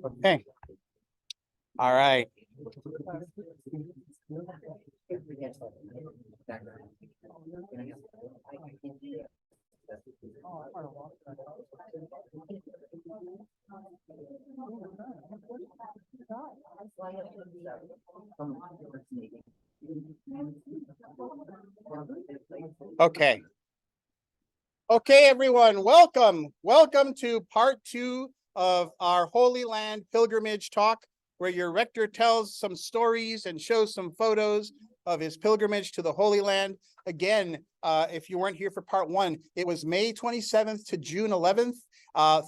Okay. All right. Okay. Okay, everyone, welcome. Welcome to part 2 of our Holy Land pilgrimage talk, where your rector tells some stories and shows some photos of his pilgrimage to the Holy Land. Again, if you weren't here for part 1, it was May 27th to June 11th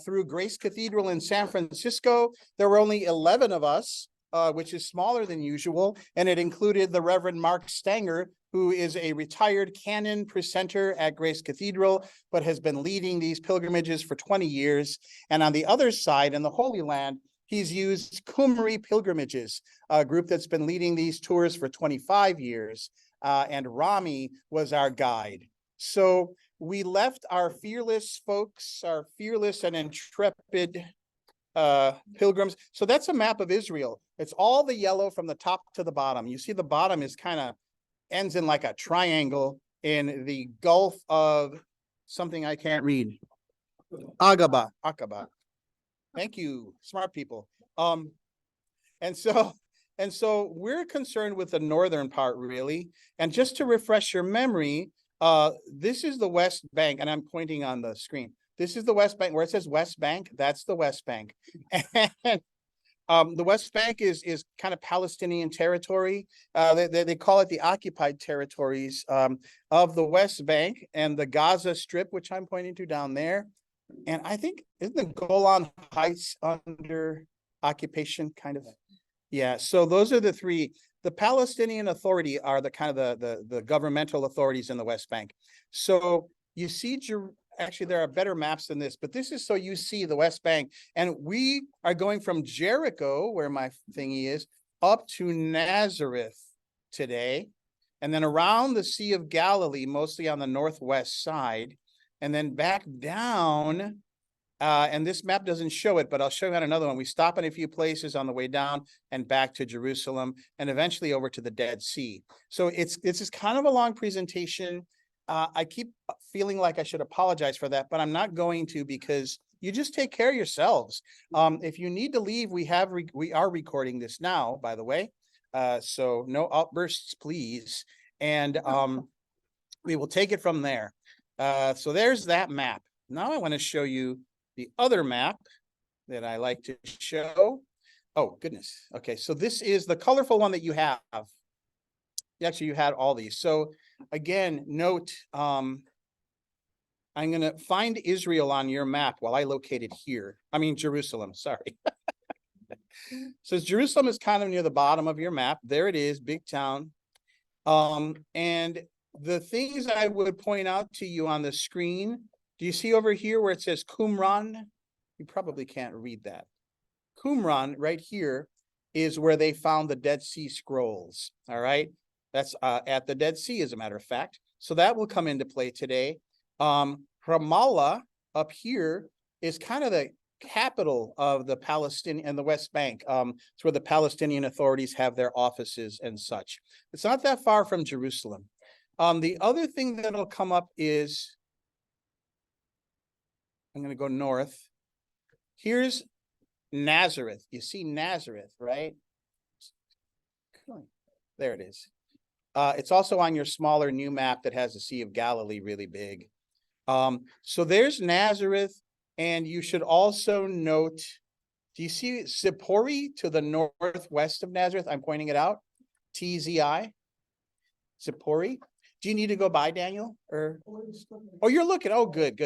through Grace Cathedral in San Francisco. There were only 11 of us, which is smaller than usual, and it included the Reverend Mark Stanger, who is a retired canon precentor at Grace Cathedral, but has been leading these pilgrimages for 20 years. And on the other side, in the Holy Land, he's used Qumri Pilgrimages, a group that's been leading these tours for 25 years. And Rami was our guide. So we left our fearless folks, our fearless and intrepid pilgrims. So that's a map of Israel. It's all the yellow from the top to the bottom. You see the bottom is kind of ends in like a triangle in the Gulf of something I can't read. Aqaba. Thank you, smart people. And so we're concerned with the northern part, really. And just to refresh your memory, this is the West Bank, and I'm pointing on the screen. This is the West Bank, where it says West Bank, that's the West Bank. And the West Bank is kind of Palestinian territory. They call it the occupied territories of the West Bank and the Gaza Strip, which I'm pointing to down there. And I think, isn't the Golan Heights under occupation, kind of? Yeah, so those are the three. The Palestinian Authority are the kind of the governmental authorities in the West Bank. So you see, actually, there are better maps than this, but this is so you see the West Bank. And we are going from Jericho, where my thingy is, up to Nazareth today, and then around the Sea of Galilee, mostly on the northwest side, and then back down. And this map doesn't show it, but I'll show you on another one. We stop in a few places on the way down and back to Jerusalem, and eventually over to the Dead Sea. So it's kind of a long presentation. I keep feeling like I should apologize for that, but I'm not going to, because you just take care of yourselves. If you need to leave, we are recording this now, by the way. So no outbursts, please. And we will take it from there. So there's that map. Now I want to show you the other map that I like to show. Oh, goodness. Okay, so this is the colorful one that you have. Actually, you had all these. So again, note, I'm going to find Israel on your map while I locate it here. I mean, Jerusalem, sorry. So Jerusalem is kind of near the bottom of your map. There it is, big town. And the things I would point out to you on the screen, do you see over here where it says Qumran? You probably can't read that. Qumran right here is where they found the Dead Sea Scrolls, all right? That's at the Dead Sea, as a matter of fact. So that will come into play today. Ramallah up here is kind of the capital of the Palestinian and the West Bank. It's where the Palestinian authorities have their offices and such. It's not that far from Jerusalem. The other thing that'll come up is, I'm going to go north. Here's Nazareth. You see Nazareth, right? There it is. It's also on your smaller new map that has the Sea of Galilee really big. So there's Nazareth, and you should also note, do you see Zippori to the northwest of Nazareth? I'm pointing it out. TZI. Zippori. Do you need to go by, Daniel? Or oh, you're looking. Oh, good.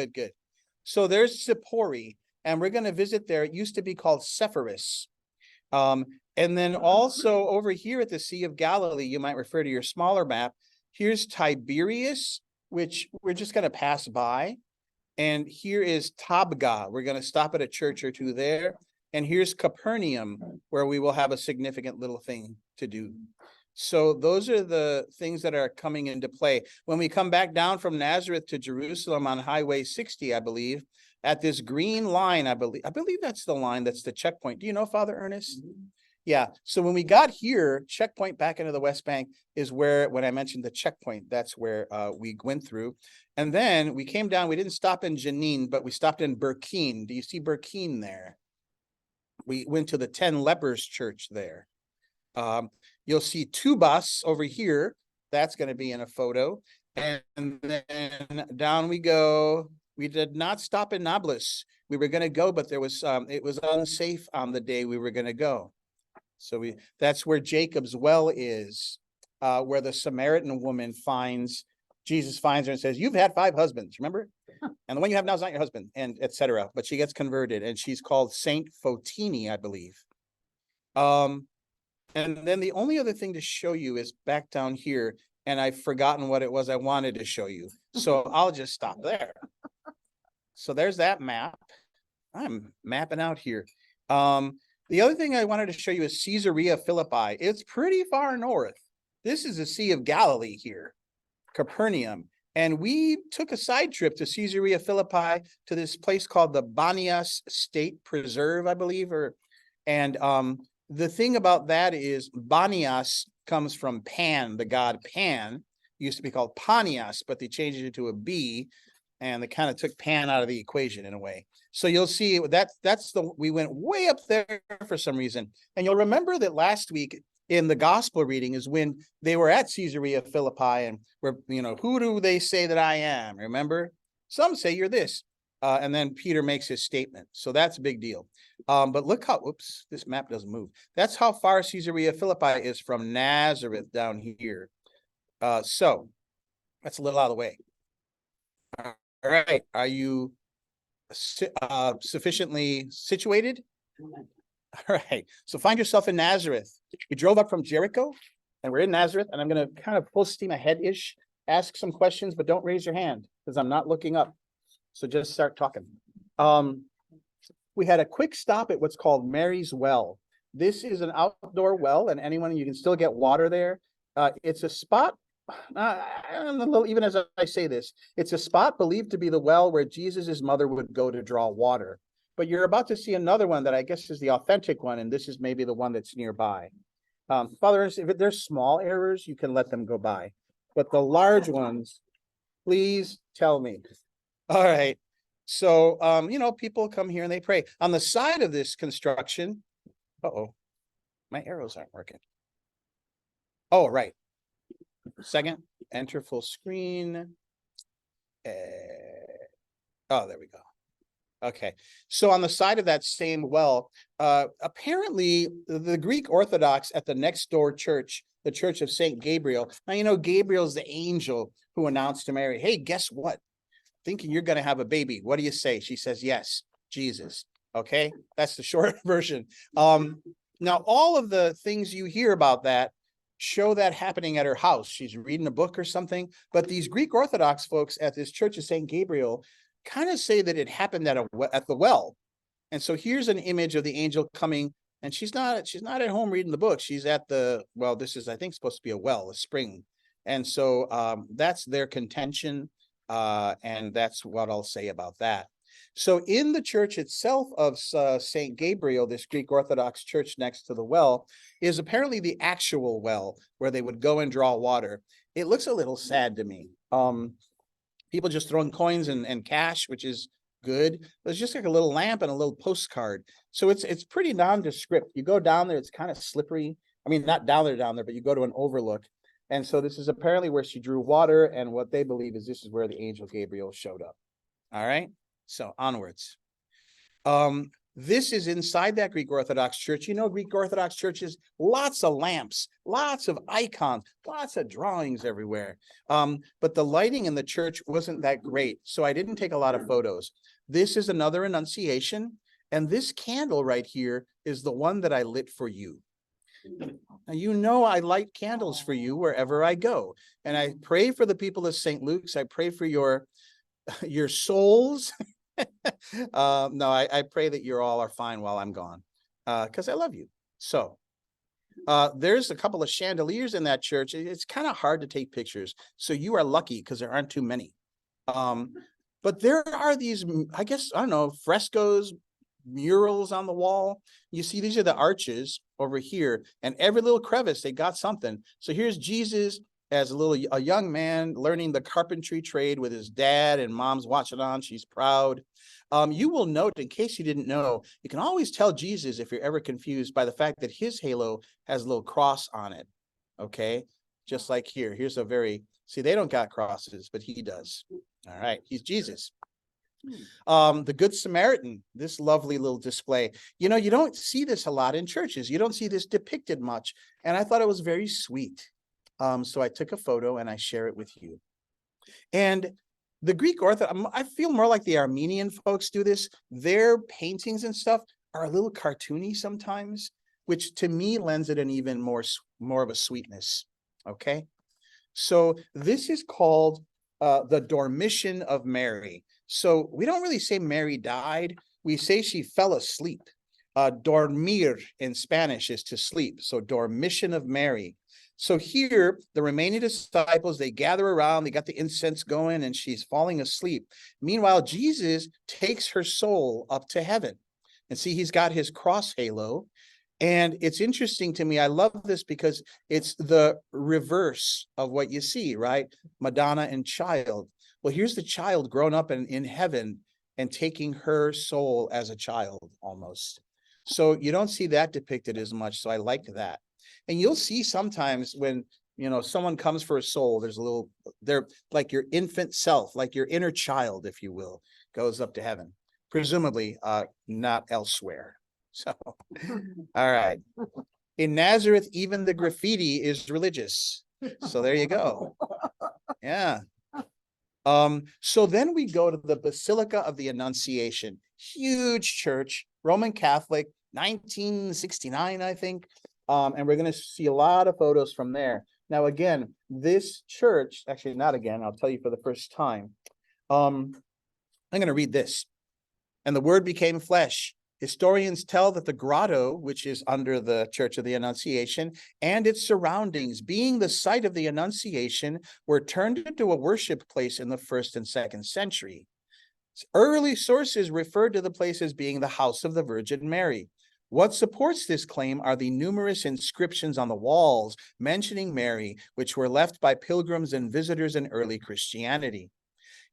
So there's Zippori, and we're going to visit there. It used to be called Sepphoris. And then also over here at the Sea of Galilee, you might refer to your smaller map. Here's Tiberias, which we're just going to pass by. And here is Tabgha. We're going to stop at a church or two there. And here's Capernaum, where we will have a significant little thing to do. So those are the things that are coming into play. When we come back down from Nazareth to Jerusalem on Highway 60, I believe, at this green line. I believe that's the line. That's the checkpoint. Do you know, Father Ernest? Yeah. So when we got here, checkpoint back into the West Bank is where, when I mentioned the checkpoint, that's where we went through. And then we came down. We didn't stop in Jenin, but we stopped in Burkine. Do you see Burkine there? We went to the 10 Lepers Church there. You'll see Tubas over here. That's going to be in a photo. And then down we go. We did not stop in Nablus. We were going to go, but there was it was unsafe on the day we were going to go. So that's where Jacob's well is, where the Samaritan woman Jesus finds her and says, "You've had 5 husbands, remember? And the one you have now is not your husband," and etc. But she gets converted, and she's called Saint Fotini, I believe. And then the only other thing to show you is back down here, and I've forgotten what it was I wanted to show you. So I'll just stop there. So there's that map. I'm mapping out here. The other thing I wanted to show you is Caesarea Philippi. It's pretty far north. This is the Sea of Galilee here, Capernaum. And we took a side trip to Caesarea Philippi to this place called the Banias State Preserve, I believe. The thing about that is Banias comes from Pan, the god Pan. It used to be called Panias, but they changed it to a B, and they kind of took Pan out of the equation in a way. So you'll see we went way up there for some reason. And you'll remember that last week in the gospel reading is when they were at Caesarea Philippi and who do they say that I am? Remember? Some say you're this. And then Peter makes his statement. So that's a big deal. But look how, oops, this map doesn't move. That's how far Caesarea Philippi is from Nazareth down here. So that's a little out of the way. All right. Are you sufficiently situated? All right. So find yourself in Nazareth. We drove up from Jericho and we're in Nazareth, and I'm going to kind of full steam ahead-ish, ask some questions, but don't raise your hand because I'm not looking up. So just start talking. We had a quick stop at what's called Mary's Well. This is an outdoor well, and you can still get water there. It's a spot, even as I say this, it's a spot believed to be the well where Jesus's mother would go to draw water. But you're about to see another one that I guess is the authentic one, and this is maybe the one that's nearby. Father, if there's small errors, you can let them go by. But the large ones, please tell me. All right. So, people come here and they pray. On the side of this construction, my arrows aren't working. Oh, right. Second, enter full screen. Oh, there we go. Okay. So on the side of that same well, apparently the Greek Orthodox at the next door church, the Church of St. Gabriel. Now, Gabriel's the angel who announced to Mary, hey, guess what? Thinking you're going to have a baby. What do you say? She says, yes, Jesus. Okay. That's the short version. Now, all of the things you hear about that show that happening at her house. She's reading a book or something. But these Greek Orthodox folks at this Church of St. Gabriel kind of say that it happened at the well. And so here's an image of the angel coming, and she's not at home reading the book. She's at this is, I think, supposed to be a spring. And so that's their contention. And that's what I'll say about that. So in the church itself of St. Gabriel, this Greek Orthodox church next to the well, is apparently the actual well where they would go and draw water. It looks a little sad to me. People just throwing coins and cash, which is good. There's just like a little lamp and a little postcard. So it's pretty nondescript. You go down there, it's kind of slippery. I mean, not down there, but you go to an overlook. And so this is apparently where she drew water, and what they believe is this is where the angel Gabriel showed up. All right, so onwards. This is inside that Greek Orthodox church. Greek Orthodox churches, lots of lamps, lots of icons, lots of drawings everywhere. But the lighting in the church wasn't that great, so I didn't take a lot of photos. This is another Annunciation, and this candle right here is the one that I lit for you. Now, I light candles for you wherever I go. And I pray for the people of St. Luke's. I pray for your souls. No, I pray that you all are fine while I'm gone, because I love you. So there's a couple of chandeliers in that church. It's kind of hard to take pictures. So you are lucky because there aren't too many. But there are these, I guess, I don't know, frescoes, murals on the wall. You see, these are the arches over here, and every little crevice, they got something. So here's Jesus as a young man learning the carpentry trade with his dad, and mom's watching on. She's proud. You will note, in case you didn't know, you can always tell Jesus, if you're ever confused, by the fact that his halo has a little cross on it. Okay, just like here. Here's a very, see, they don't got crosses, but he does. All right, he's Jesus. The Good Samaritan, this lovely little display. You know, you don't see this a lot in churches. You don't see this depicted much. And I thought it was very sweet. So I took a photo and I share it with you. And the Greek Orthodox, I feel more like the Armenian folks do this. Their paintings and stuff are a little cartoony sometimes, which to me lends it an even more of a sweetness. Okay. So this is called the Dormition of Mary. So we don't really say Mary died. We say she fell asleep. Dormir in Spanish is to sleep. So Dormition of Mary. So here, the remaining disciples, they gather around, they got the incense going, and she's falling asleep. Meanwhile, Jesus takes her soul up to heaven. And see, he's got his cross halo. And it's interesting to me. I love this because it's the reverse of what you see, right? Madonna and child. Well, here's the child grown up in heaven and taking her soul as a child almost. So you don't see that depicted as much. So I like that. And you'll see sometimes when, you know, someone comes for a soul, there's a little, they're like your infant self, like your inner child, if you will, goes up to heaven, presumably not elsewhere. So, all right. In Nazareth, even the graffiti is religious. So there you go. Yeah. So then we go to the Basilica of the Annunciation, huge church, Roman Catholic, 1969, I think. And we're going to see a lot of photos from there. Now, again, this church, actually not again, I'll tell you for the first time. I'm going to read this. And the word became flesh. Historians tell that the grotto, which is under the Church of the Annunciation, and its surroundings, being the site of the Annunciation, were turned into a worship place in the 1st and 2nd century. Early sources referred to the place as being the house of the Virgin Mary. What supports this claim are the numerous inscriptions on the walls mentioning Mary, which were left by pilgrims and visitors in early Christianity.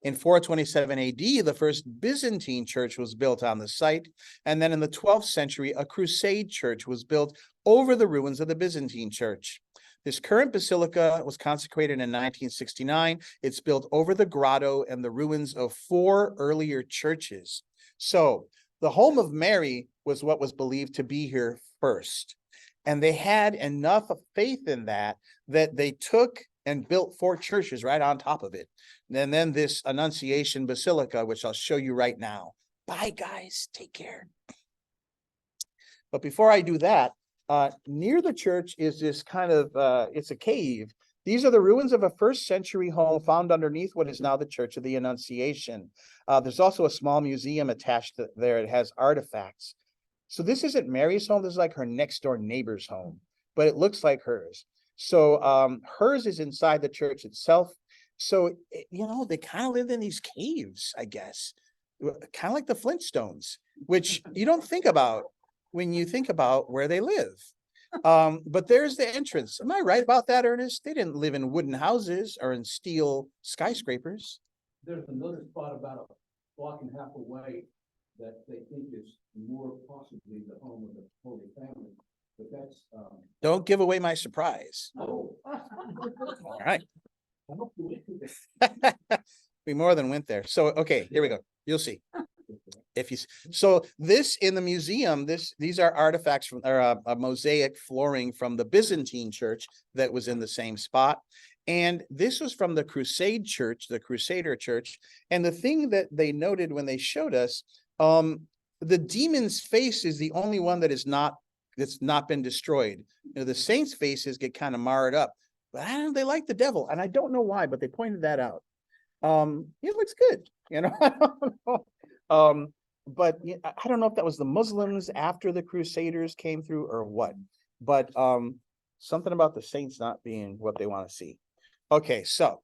In 427 AD, the first Byzantine church was built on the site, and then in the 12th century, a crusade church was built over the ruins of the Byzantine church. This current basilica was consecrated in 1969. It's built over the grotto and the ruins of 4 earlier churches. So the home of Mary was what was believed to be here first. And they had enough of faith in that they took and built 4 churches right on top of it. And then this Annunciation Basilica, which I'll show you right now. Bye, guys. Take care. But before I do that, near the church is this kind of, it's a cave. These are the ruins of a 1st century home found underneath what is now the Church of the Annunciation. There's also a small museum attached there. It has artifacts. So this isn't Mary's home. This is like her next door neighbor's home, but it looks like hers. So hers is inside the church itself. So, you know, they kind of lived in these caves, I guess, kind of like the Flintstones, which you don't think about when you think about where they live. But there's the entrance. Am I right about that, Ernest? They didn't live in wooden houses or in steel skyscrapers. There's another spot about a block and a half away that they think is more possibly the home of the Holy Family. But that's don't give away my surprise. Oh. All right. We more than went there. So okay, here we go. You'll see. If you so this in the museum, these are artifacts from a mosaic flooring from the Byzantine church that was in the same spot. And this was from the Crusade church, the Crusader church. And the thing that they noted when they showed us, the demon's face is the only one that's not been destroyed. You know, the saints' faces get kind of marred up, but they like the devil, and I don't know why, but they pointed that out. It looks good, you know. I don't know. But I don't know if that was the Muslims after the Crusaders came through or what. But something about the saints not being what they want to see. Okay, so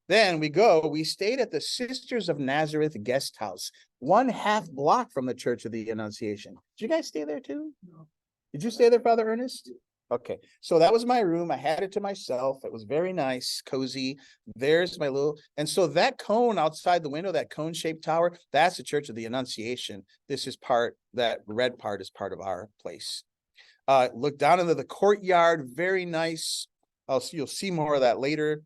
Then we stayed at the Sisters of Nazareth guest house, 1/2 block from the Church of the Annunciation. Did you guys stay there too? No. Did you stay there, Father Ernest? Okay, so that was my room. I had it to myself. It was very nice, cozy. There's my little, and so that cone outside the window, that cone-shaped tower, that's the Church of the Annunciation. This is that red part is part of our place. Look down into the courtyard, very nice. You'll see more of that later.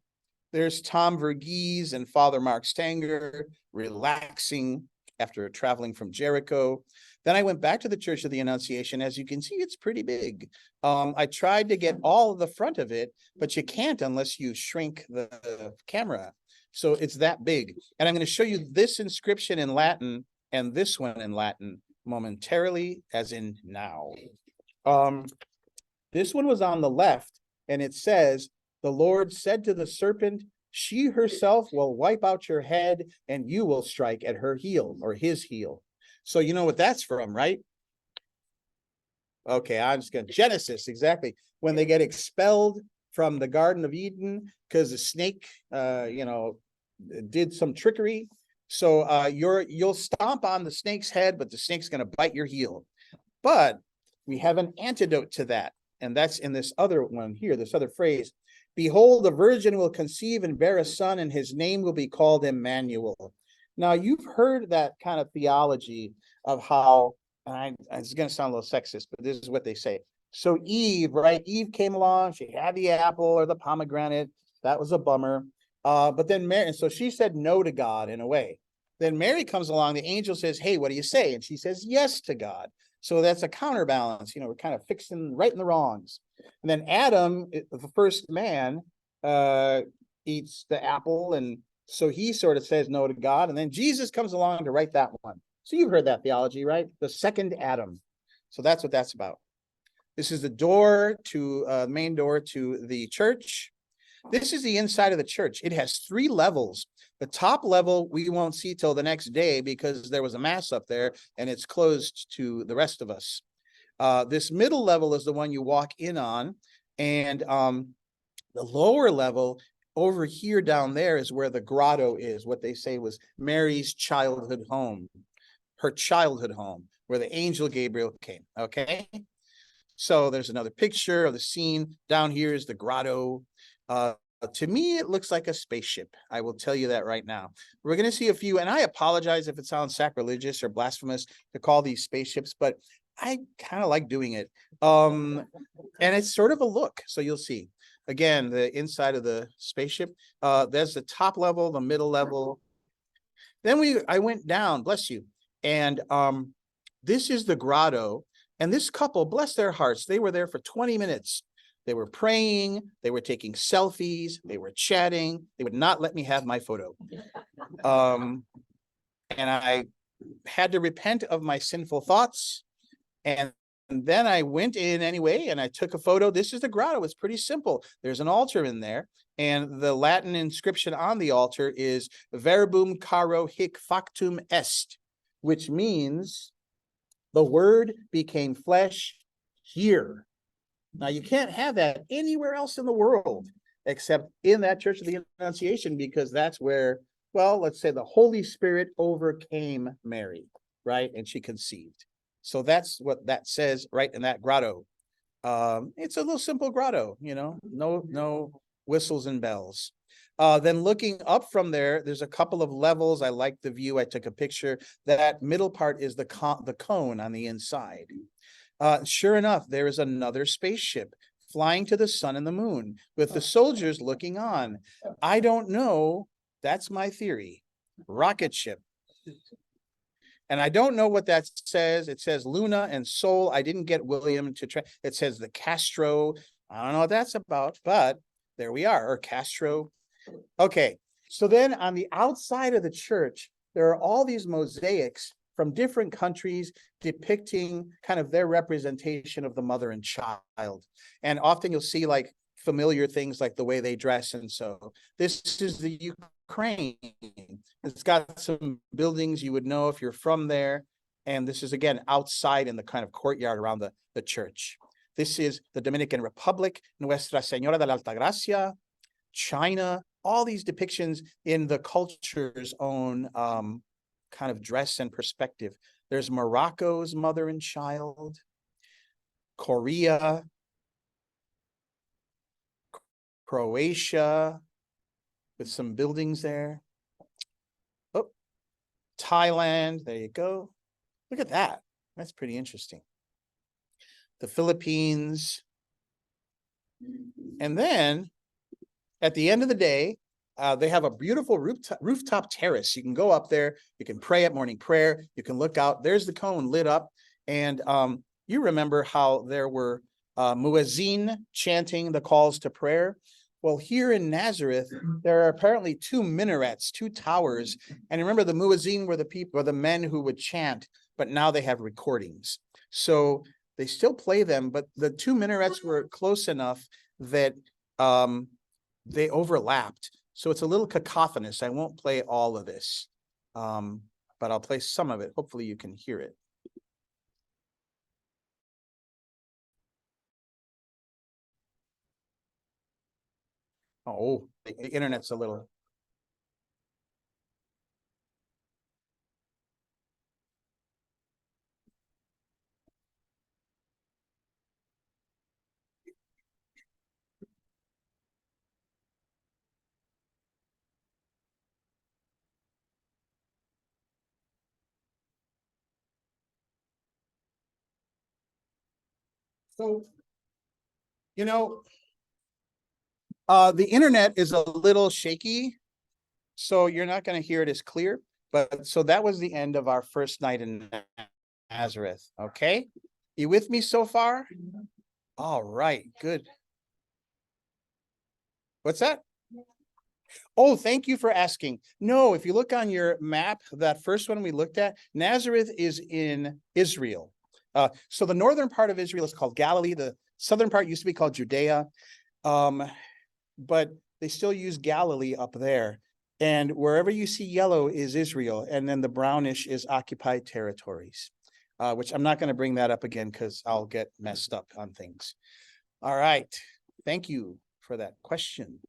There's Tom Verghese and Father Mark Stanger relaxing after traveling from Jericho. Then I went back to the Church of the Annunciation. As you can see, it's pretty big. I tried to get all of the front of it, but you can't unless you shrink the camera. So it's that big. And I'm going to show you this inscription in Latin and this one in Latin momentarily, as in now. This one was on the left, and it says, "The Lord said to the serpent, she herself will wipe out your head, and you will strike at her heel," or his heel. So you know what that's from, right? Okay, I'm just gonna Genesis, exactly. When they get expelled from the Garden of Eden because the snake did some trickery. So you'll stomp on the snake's head, but the snake's gonna bite your heel. But we have an antidote to that, and that's in this other one here, this other phrase. "Behold, the virgin will conceive and bear a son, and his name will be called Emmanuel." Now, you've heard that kind of theology of how, it's going to sound a little sexist, but this is what they say. So Eve, right? Eve came along, she had the apple or the pomegranate. That was a bummer. But then Mary, and so she said no to God in a way. Then Mary comes along, the angel says, "Hey, what do you say?" And she says yes to God. So that's a counterbalance. We're kind of fixing right and the wrongs. And then Adam, the first man, eats the apple, and so he sort of says no to God. And then Jesus comes along to write that one. So you've heard that theology, right? The second Adam. So that's what that's about. This is the door to main door to the church. This is the inside of the church. It has 3 levels. The top level we won't see till the next day because there was a mass up there and it's closed to the rest of us. This middle level is the one you walk in on, and the lower level over here down there is where the grotto is, what they say was Mary's childhood home, her childhood home, where the angel Gabriel came. Okay, so there's another picture of the scene. Down here is the grotto. To me, it looks like a spaceship. I will tell you that right now. We're going to see a few, and I apologize if it sounds sacrilegious or blasphemous to call these spaceships, but I kind of like doing it. And it's sort of a look. So you'll see. Again, the inside of the spaceship. There's the top level, the middle level. Then I went down, bless you. And this is the grotto. And this couple, bless their hearts, they were there for 20 minutes. They were praying, they were taking selfies, they were chatting. They would not let me have my photo. And I had to repent of my sinful thoughts. And then I went in anyway, and I took a photo. This is the grotto. It's pretty simple. There's an altar in there, and the Latin inscription on the altar is "Verbum caro hic factum est," which means the word became flesh here. Now, you can't have that anywhere else in the world except in that Church of the Annunciation, because that's where, well, let's say the Holy Spirit overcame Mary, right? And she conceived. So that's what that says right in that grotto. It's a little simple grotto, no whistles and bells. Then looking up from there, there's a couple of levels. I like the view. I took a picture. That middle part is the cone on the inside. Sure enough, there is another spaceship flying to the sun and the moon with the soldiers looking on. I don't know. That's my theory. Rocket ship. And I don't know what that says. It says Luna and Sol. I didn't get William to try. It says the Castro. I don't know what that's about, but there we are, or Castro. Okay. So then on the outside of the church, there are all these mosaics from different countries depicting kind of their representation of the mother and child. And often you'll see like familiar things like the way they dress. And so this is the Ukraine. It's got some buildings you would know if you're from there. And this is, again, outside in the kind of courtyard around the church. This is the Dominican Republic, Nuestra Señora de la Altagracia, China, all these depictions in the culture's own kind of dress and perspective. There's Morocco's mother and child, Korea, Croatia, with some buildings there. Oh, Thailand, there you go. Look at that. That's pretty interesting. The Philippines. And then at the end of the day, they have a beautiful rooftop terrace. You can go up there. You can pray at morning prayer. You can look out. There's the cone lit up. And you remember how there were muezzin chanting the calls to prayer. Well, here in Nazareth, there are apparently two minarets, two towers. And remember, the muezzin were the people, or the men who would chant, but now they have recordings. So they still play them, but the two minarets were close enough that they overlapped. So it's a little cacophonous. I won't play all of this, but I'll play some of it. Hopefully you can hear it. Oh, the internet's a little. So, you know, the internet is a little shaky, so you're not going to hear it as clear. But so that was the end of our first night in Nazareth. Okay, you with me so far? All right, good. What's that? Oh, thank you for asking. No, if you look on your map, that first one we looked at, Nazareth is in Israel. So the northern part of Israel is called Galilee. The southern part used to be called Judea. But they still use Galilee up there. And wherever you see yellow is Israel. And then the brownish is occupied territories, which I'm not going to bring that up again because I'll get messed up on things. All right. Thank you for that question.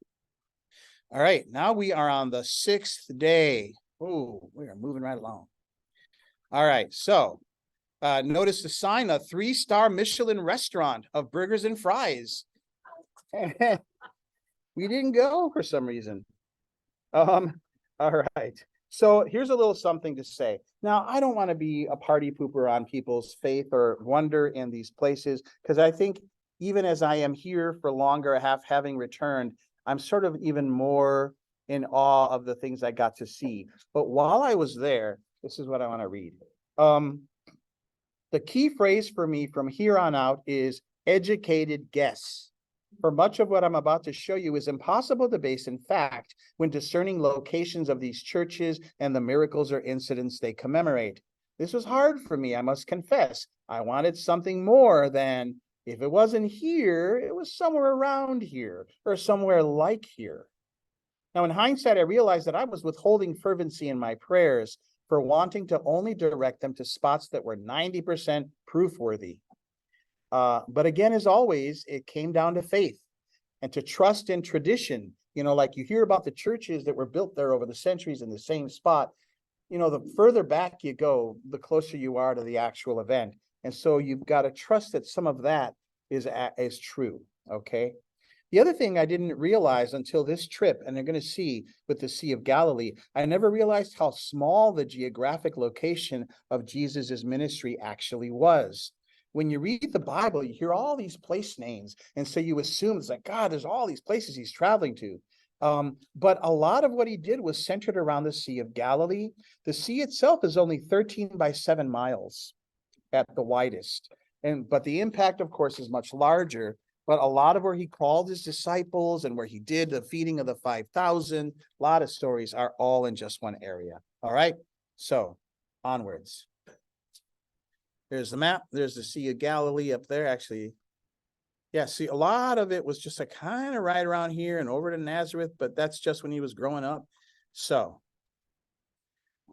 All right. Now we are on the 6th day. Oh, we are moving right along. All right. So notice the sign, a 3-star Michelin restaurant of burgers and fries. We didn't go for some reason. All right. So here's a little something to say. Now, I don't want to be a party pooper on people's faith or wonder in these places, because I think even as I am here for longer, having returned, I'm sort of even more in awe of the things I got to see. But while I was there, this is what I want to read. The key phrase for me from here on out is educated guess. For much of what I'm about to show you is impossible to base in fact when discerning locations of these churches and the miracles or incidents they commemorate. This was hard for me, I must confess. I wanted something more than, if it wasn't here, it was somewhere around here or somewhere like here. Now, in hindsight, I realized that I was withholding fervency in my prayers for wanting to only direct them to spots that were 90% proof-worthy. But again, as always, it came down to faith and to trust in tradition. You know, like you hear about the churches that were built there over the centuries in the same spot. You know, the further back you go, the closer you are to the actual event. And so you've got to trust that some of that is true, okay? The other thing I didn't realize until this trip, and they're going to see with the Sea of Galilee, I never realized how small the geographic location of Jesus's ministry actually was. When you read the Bible, you hear all these place names, and so you assume it's like, God, there's all these places he's traveling to. But a lot of what he did was centered around the Sea of Galilee. The sea itself is only 13 by 7 miles at the widest. But the impact, of course, is much larger. But a lot of where he called his disciples and where he did the feeding of the 5,000, a lot of stories are all in just one area. All right, so onwards. There's the map. There's the Sea of Galilee up there. Actually, yeah, see, a lot of it was just a kind of right around here and over to Nazareth, but that's just when he was growing up. So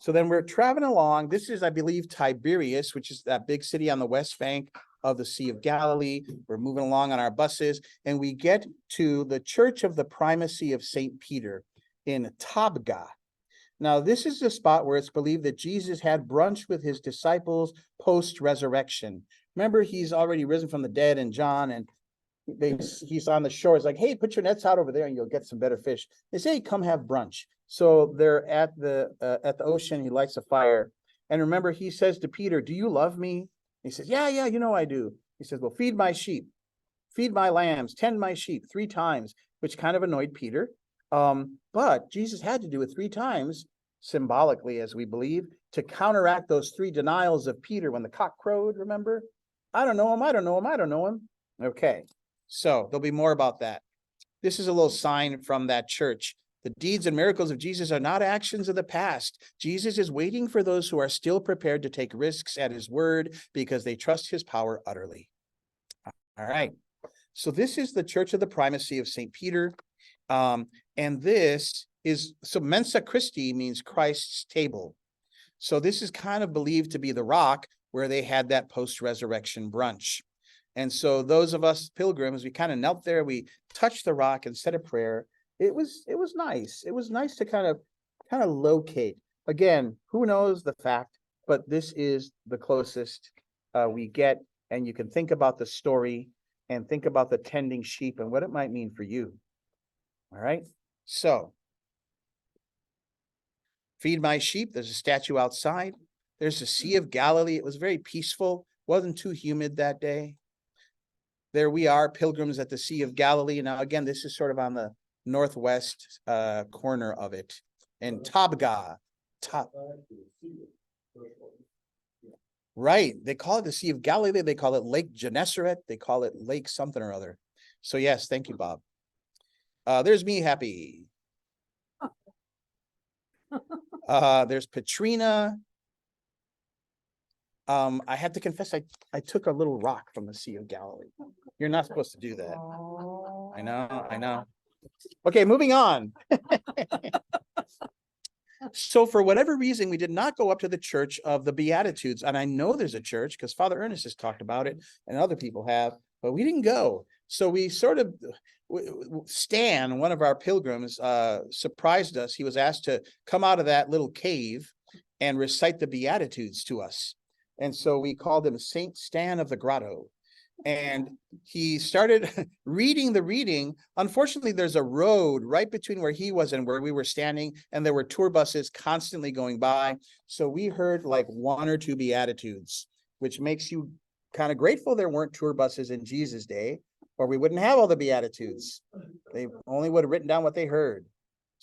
then we're traveling along. This is, I believe, Tiberias, which is that big city on the west bank of the Sea of Galilee. We're moving along on our buses, and we get to the Church of the Primacy of St. Peter. in Tabgha. Now, this is the spot where it's believed that Jesus had brunch with his disciples post-resurrection. Remember, he's already risen from the dead in John, and he's on the shore. It's like, hey, put your nets out over there and you'll get some better fish. They say, come have brunch. So they're at the ocean. He lights a fire. And remember, he says to Peter, do you love me? He says, yeah, you know I do. He says, well, feed my sheep, feed my lambs, tend my sheep 3 times, which kind of annoyed Peter. But Jesus had to do it 3 times, symbolically, as we believe, to counteract those 3 denials of Peter when the cock crowed, remember? I don't know him, I don't know him, I don't know him. Okay, so there'll be more about that. This is a little sign from that church. The deeds and miracles of Jesus are not actions of the past. Jesus is waiting for those who are still prepared to take risks at his word because they trust his power utterly. All right. So this is the Church of the Primacy of St. Peter. And this is, so Mensa Christi means Christ's table. So this is kind of believed to be the rock where they had that post-resurrection brunch. And so those of us pilgrims, we kind of knelt there, we touched the rock and said a prayer. It was nice. It was nice to kind of locate. Again, who knows the fact, but this is the closest we get. And you can think about the story and think about the tending sheep and what it might mean for you. All right. So feed my sheep. There's a statue outside. There's the Sea of Galilee. It was very peaceful. Wasn't too humid that day. There we are, pilgrims at the Sea of Galilee. Now, again, this is sort of on the northwest corner of it. And Tabgha. Right. They call it the Sea of Galilee. They call it Lake Gennesaret. They call it Lake something or other. So yes, thank you, Bob. There's me happy. There's Petrina. I have to confess, I took a little rock from the Sea of Galilee. You're not supposed to do that. I know. Okay, moving on. So for whatever reason, we did not go up to the Church of the Beatitudes. And I know there's a church because Father Ernest has talked about it and other people have, but we didn't go. So we sort of, Stan, one of our pilgrims, surprised us. He was asked to come out of that little cave and recite the Beatitudes to us. And so we called him Saint Stan of the Grotto. And he started reading the reading. Unfortunately, there's a road right between where he was and where we were standing, and there were tour buses constantly going by. So we heard like 1 or 2 Beatitudes, which makes you kind of grateful there weren't tour buses in Jesus' day, or we wouldn't have all the Beatitudes. They only would have written down what they heard.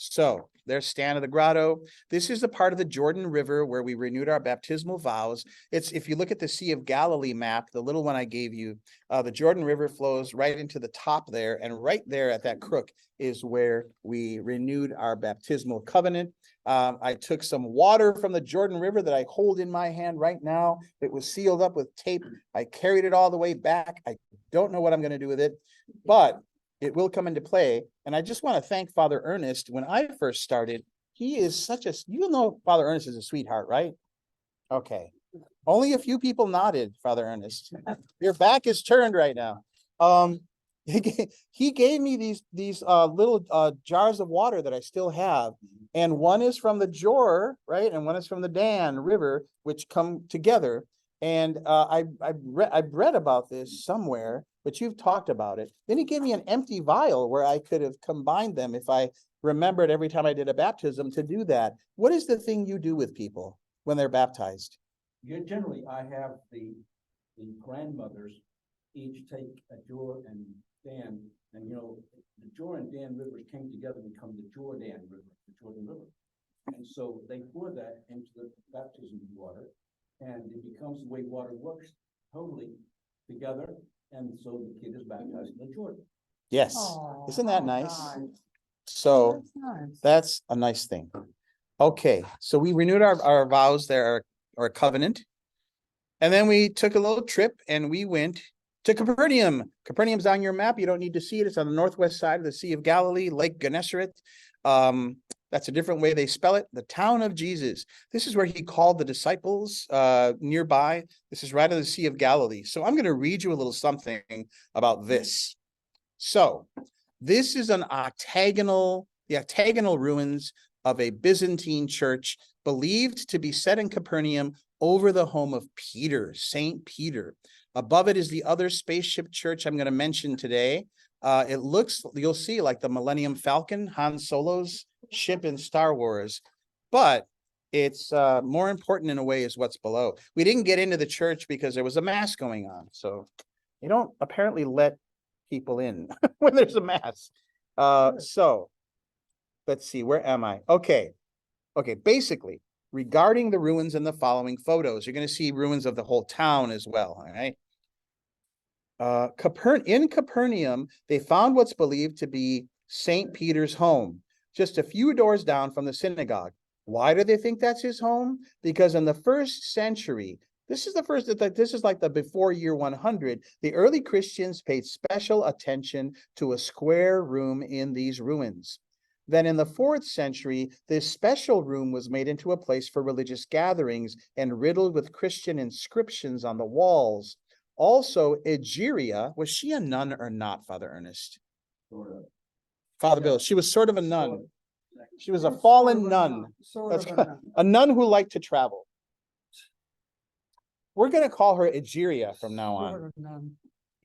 So there's Stan of the Grotto. This is the part of the Jordan River where we renewed our baptismal vows. It's, if you look at the Sea of Galilee map, the little one I gave you, the Jordan River flows right into the top there. And right there at that crook is where we renewed our baptismal covenant. I took some water from the Jordan River that I hold in my hand right now. It was sealed up with tape. I carried it all the way back. I don't know what I'm going to do with it, but it will come into play. And I just want to thank Father Ernest. When I first started, he is such a, you know, Father Ernest is a sweetheart, right? Okay. Only a few people nodded, Father Ernest. Your back is turned right now. He gave me these little jars of water that I still have. And one is from the Jor, right? And one is from the Dan River, which come together. And I've read about this somewhere, but you've talked about it. Then he gave me an empty vial where I could have combined them if I remembered every time I did a baptism to do that. What is the thing you do with people when they're baptized? Generally, I have the grandmothers each take a Jor and Dan, and you know, the Jor and Dan rivers came together to become the Jordan River, the Jordan River. And so they pour that into the baptism water, and it becomes the way water works, totally together. And so the kid is baptized in the Jordan. Yes. Aww, Isn't that nice? God. So Nice. that's a nice thing. Okay, so we renewed our vows there, our covenant. And then we took a little trip and we went to Capernaum. Capernaum's on your map. You don't need to see it. It's on the northwest side of the Sea of Galilee, Lake Gennesaret. That's a different way they spell it. The town of Jesus. This is where he called the disciples nearby. This is right on the Sea of Galilee. So I'm going to read you a little something about this. So this is an octagonal the octagonal ruins of a Byzantine church believed to be set in Capernaum over the home of Peter, Saint Peter. Above it is the other spaceship church I'm going to mention today. It looks, you'll see, like the Millennium Falcon, Han Solo's ship in Star Wars, but it's more important in a way is what's below. We didn't get into the church because there was a mass going on, so they don't apparently let people in when there's a mass. So let's see, where am I? Okay, basically, regarding the ruins in the following photos, you're going to see ruins of the whole town as well, all right? In Capernaum, they found what's believed to be St. Peter's home, just a few doors down from the synagogue. Why do they think that's his home? Because in the first century, this is like the before year 100, the early Christians paid special attention to a square room in these ruins. Then in the 4th century, this special room was made into a place for religious gatherings and riddled with Christian inscriptions on the walls. Also, Egeria, was she a nun or not, Father Ernest? Sort of. Father Bill, she was sort of a nun. She was a fallen nun. A nun who liked to travel. We're going to call her Egeria from now on.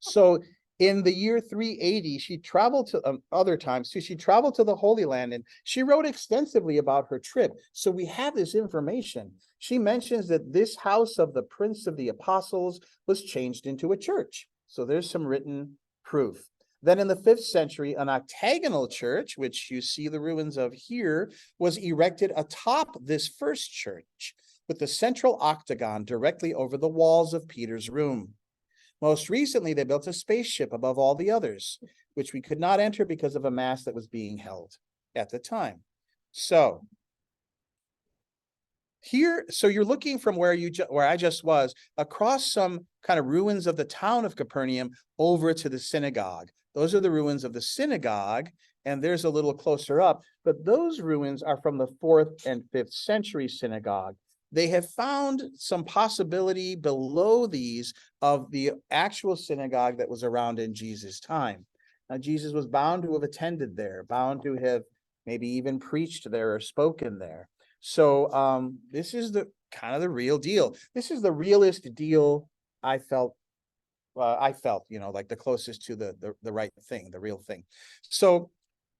So in the year 380, she traveled to other times too. She traveled to the Holy Land and she wrote extensively about her trip. So we have this information. She mentions that this house of the Prince of the Apostles was changed into a church. So there's some written proof. Then in the 5th century, an octagonal church, which you see the ruins of here, was erected atop this first church, with the central octagon directly over the walls of Peter's room. Most recently, they built a spaceship above all the others, which we could not enter because of a mass that was being held at the time. So here, so you're looking from where I just was, across some kind of ruins of the town of Capernaum over to the synagogue. Those are the ruins of the synagogue, and there's a little closer up, but those ruins are from the 4th and 5th century synagogue. They have found some possibility below these of the actual synagogue that was around in Jesus' time. Now, Jesus was bound to have attended there, bound to have maybe even preached there or spoken there. So this is the kind of the real deal. This is the realest deal I felt, like the closest to the right thing, the real thing. So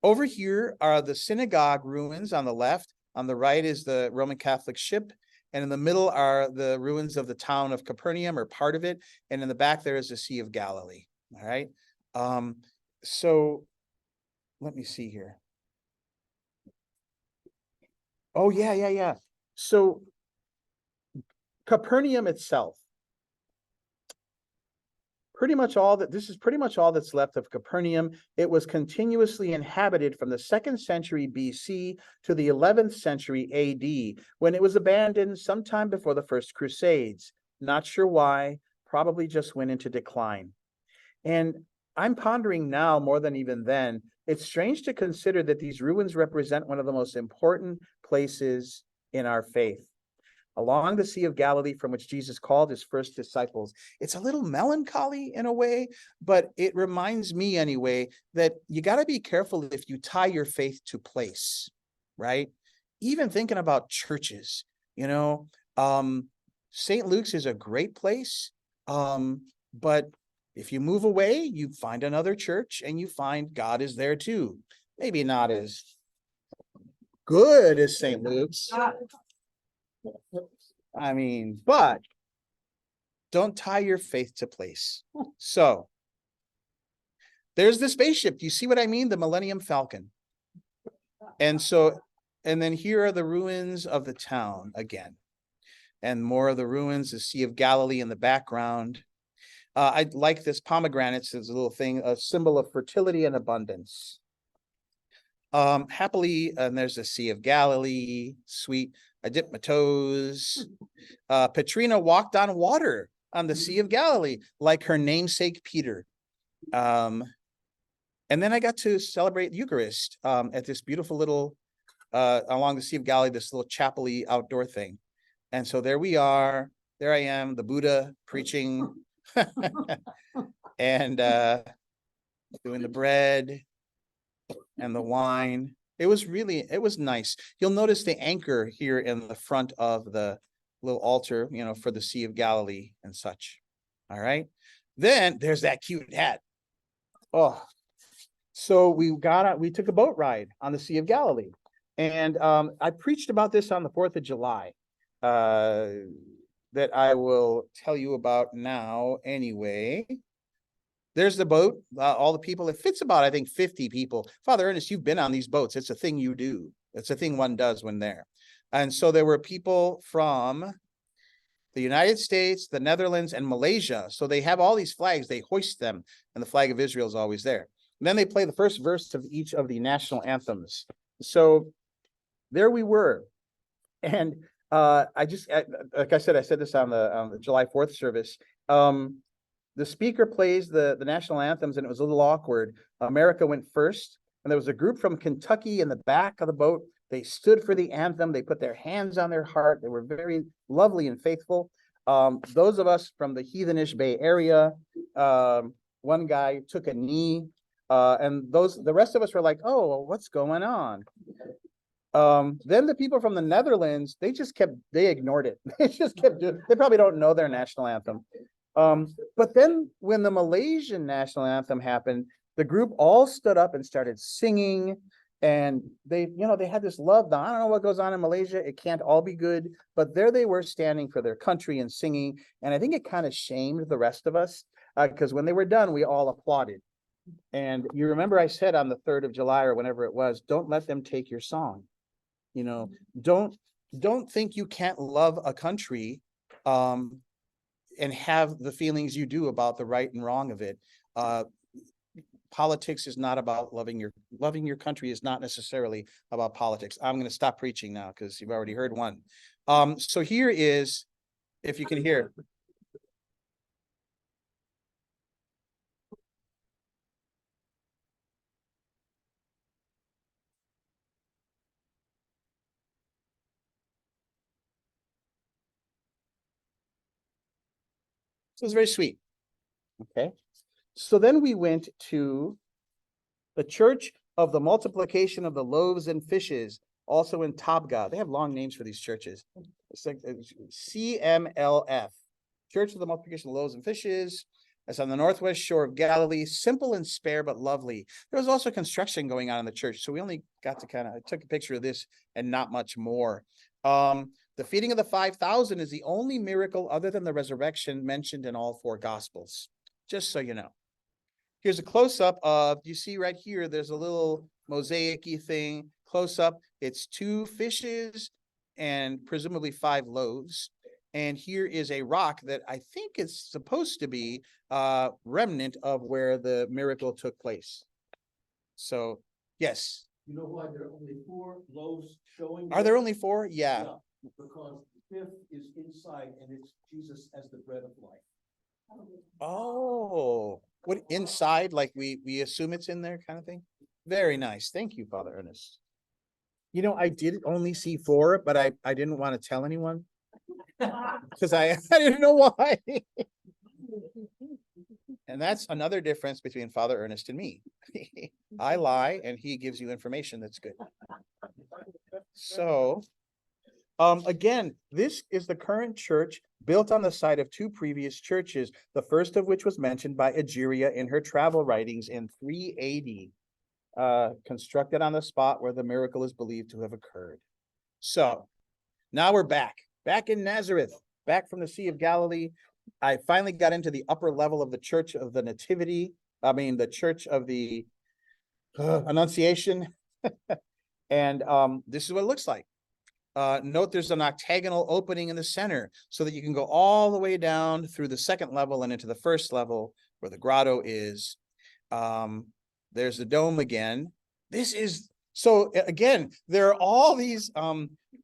over here are the synagogue ruins on the left. On the right is the Roman Catholic ship. And in the middle are the ruins of the town of Capernaum, or part of it. And in the back, there is the Sea of Galilee. All right. So let me see here. Oh, yeah. So Capernaum itself, this is pretty much all that's left of Capernaum. It was continuously inhabited from the 2nd century BC to the 11th century AD, when it was abandoned sometime before the First Crusades. Not sure why, probably just went into decline. And I'm pondering now more than even then, it's strange to consider that these ruins represent one of the most important places in our faith. Along the Sea of Galilee, from which Jesus called his first disciples. It's a little melancholy in a way, but it reminds me anyway that you got to be careful if you tie your faith to place, right? Even thinking about churches, St. Luke's is a great place, but if you move away, you find another church and you find God is there too. Maybe not as good as St. Luke's. I mean, but don't tie your faith to place. So there's the spaceship. Do you see what I mean? The Millennium Falcon. And then here are the ruins of the town again. And more of the ruins, the Sea of Galilee in the background. I like this pomegranates as a little thing, a symbol of fertility and abundance. Happily, and there's the Sea of Galilee, sweet. I dipped my toes. Petrina walked on water on the Sea of Galilee, like her namesake Peter. And then I got to celebrate Eucharist at this beautiful little, along the Sea of Galilee, this little chapel-y outdoor thing. And so there we are. There I am, the Buddha preaching and doing the bread and the wine. It was nice. You'll notice the anchor here in the front of the little altar, for the Sea of Galilee and such. All right. Then there's that cute hat. Oh, so we took a boat ride on the Sea of Galilee. And I preached about this on the 4th of July, that I will tell you about now anyway. There's the boat, all the people. It fits about, I think, 50 people. Father Ernest, you've been on these boats. It's a thing you do. It's a thing one does when there. And so there were people from the United States, the Netherlands, and Malaysia. So they have all these flags. They hoist them, and the flag of Israel is always there. And then they play the first verse of each of the national anthems. So there we were. And like I said this on the July 4th service. The speaker plays the national anthems, and it was a little awkward. America went first, and there was a group from Kentucky in the back of the boat. They stood for the anthem. They put their hands on their heart. They were very lovely and faithful. Those of us from the heathenish Bay Area, one guy took a knee, and the rest of us were like, oh, what's going on? Then the people from the Netherlands, they ignored it. They just kept doing, they probably don't know their national anthem. But then when the Malaysian national anthem happened, the group all stood up and started singing, and they had this love. Now, I don't know what goes on in Malaysia. It can't all be good, but there they were standing for their country and singing. And I think it kind of shamed the rest of us, because when they were done, we all applauded. And you remember I said on the 3rd of July or whenever it was, don't let them take your song. Don't think you can't love a country, and have the feelings you do about the right and wrong of it. Politics is not about loving your country is not necessarily about politics. I'm going to stop preaching now because you've already heard one. So here is, if you can hear. So it's very sweet. Okay. So then we went to the Church of the Multiplication of the Loaves and Fishes, also in Tabga. They have long names for these churches. It's like CMLF, Church of the Multiplication of Loaves and Fishes. It's on the northwest shore of Galilee, simple and spare, but lovely. There was also construction going on in the church, so we only got to I took a picture of this and not much more. The feeding of the 5,000 is the only miracle other than the resurrection mentioned in all 4 Gospels, just so you know. Here's a close-up of, you see right here, there's a little mosaic-y thing. Close-up, it's 2 fishes and presumably 5 loaves. And here is a rock that I think is supposed to be a remnant of where the miracle took place. So, yes. You know why there are only 4 loaves showing? Are there only 4? Yeah. Because the 5th is inside, and it's Jesus as the bread of life. Oh, what inside? Like we assume it's in there, kind of thing. Very nice. Thank you, Father Ernest. I did only see 4, but I didn't want to tell anyone because I didn't know why. And that's another difference between Father Ernest and me. I lie, and he gives you information that's good. So, again, this is the current church built on the site of 2 previous churches, the first of which was mentioned by Egeria in her travel writings in 380, constructed on the spot where the miracle is believed to have occurred. So now we're back in Nazareth, back from the Sea of Galilee. I finally got into the upper level of the Church of the Nativity. The Church of the Annunciation. And this is what it looks like. Note there's an octagonal opening in the center so that you can go all the way down through the 2nd level and into the 1st level where the grotto is. There's the dome again. So again, there are all these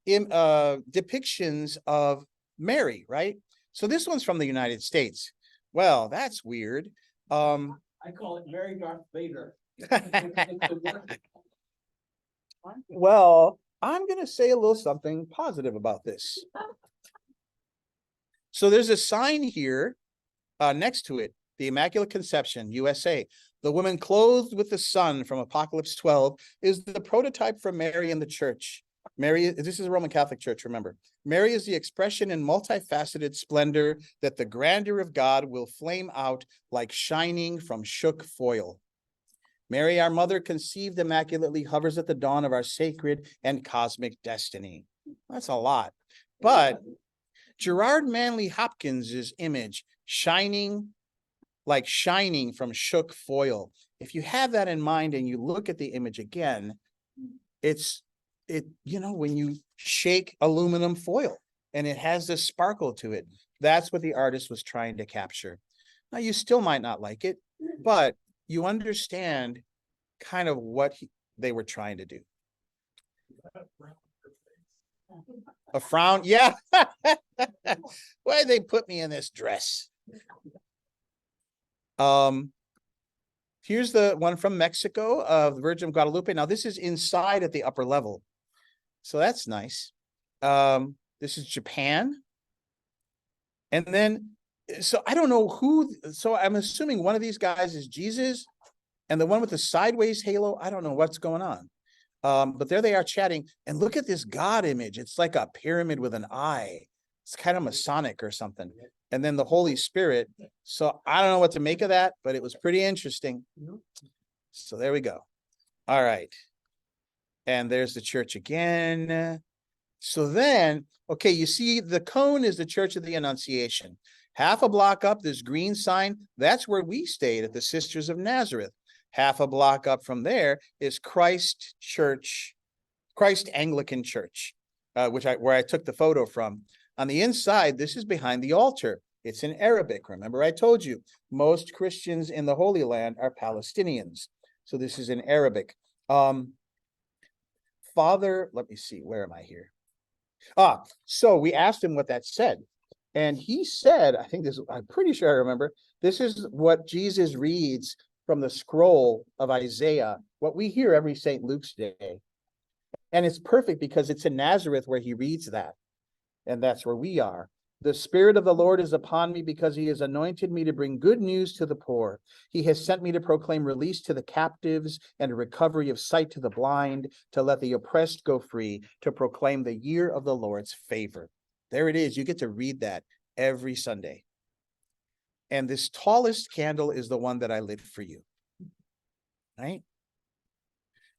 depictions of Mary, right? So this one's from the United States. Well, that's weird. I call it Mary Darth Vader. Well, I'm going to say a little something positive about this. So there's a sign here next to it the Immaculate Conception, USA. The woman clothed with the sun from Apocalypse 12 is the prototype for Mary in the church. Mary, this is a Roman Catholic church, remember. Mary is the expression in multifaceted splendor that the grandeur of God will flame out like shining from shook foil. Mary, our mother, conceived immaculately, hovers at the dawn of our sacred and cosmic destiny. That's a lot. But Gerard Manley Hopkins's image, shining from shook foil. If you have that in mind and you look at the image again, when you shake aluminum foil and it has this sparkle to it. That's what the artist was trying to capture. Now, you still might not like it, but you understand kind of what they were trying to do. A frown, yeah. Why'd they put me in this dress? Here's the one from Mexico of the Virgin of Guadalupe. Now, this is inside at the upper level. So that's nice. This is Japan. And then, so I don't know who, so I'm assuming one of these guys is Jesus, and the one with the sideways halo, I don't know what's going on. But there they are chatting, and look at this God image. It's like a pyramid with an eye. It's kind of Masonic or something. And then the Holy Spirit. So I don't know what to make of that, but it was pretty interesting. So there we go. All right. And there's the church again. So then, okay, you see the cone is the Church of the Annunciation. Half a block up, this green sign, that's where we stayed at the Sisters of Nazareth. Half a block up from there is Christ Anglican Church, where I took the photo from. On the inside, this is behind the altar. It's in Arabic. Remember, I told you, most Christians in the Holy Land are Palestinians. So this is in Arabic. Father, let me see, where am I here? So we asked him what that said. And he said, I'm pretty sure I remember, this is what Jesus reads from the scroll of Isaiah, what we hear every St. Luke's Day. And it's perfect because it's in Nazareth where he reads that. And that's where we are. The Spirit of the Lord is upon me because he has anointed me to bring good news to the poor. He has sent me to proclaim release to the captives and recovery of sight to the blind, to let the oppressed go free, to proclaim the year of the Lord's favor. There it is. You get to read that every Sunday. And this tallest candle is the one that I lit for you. Right?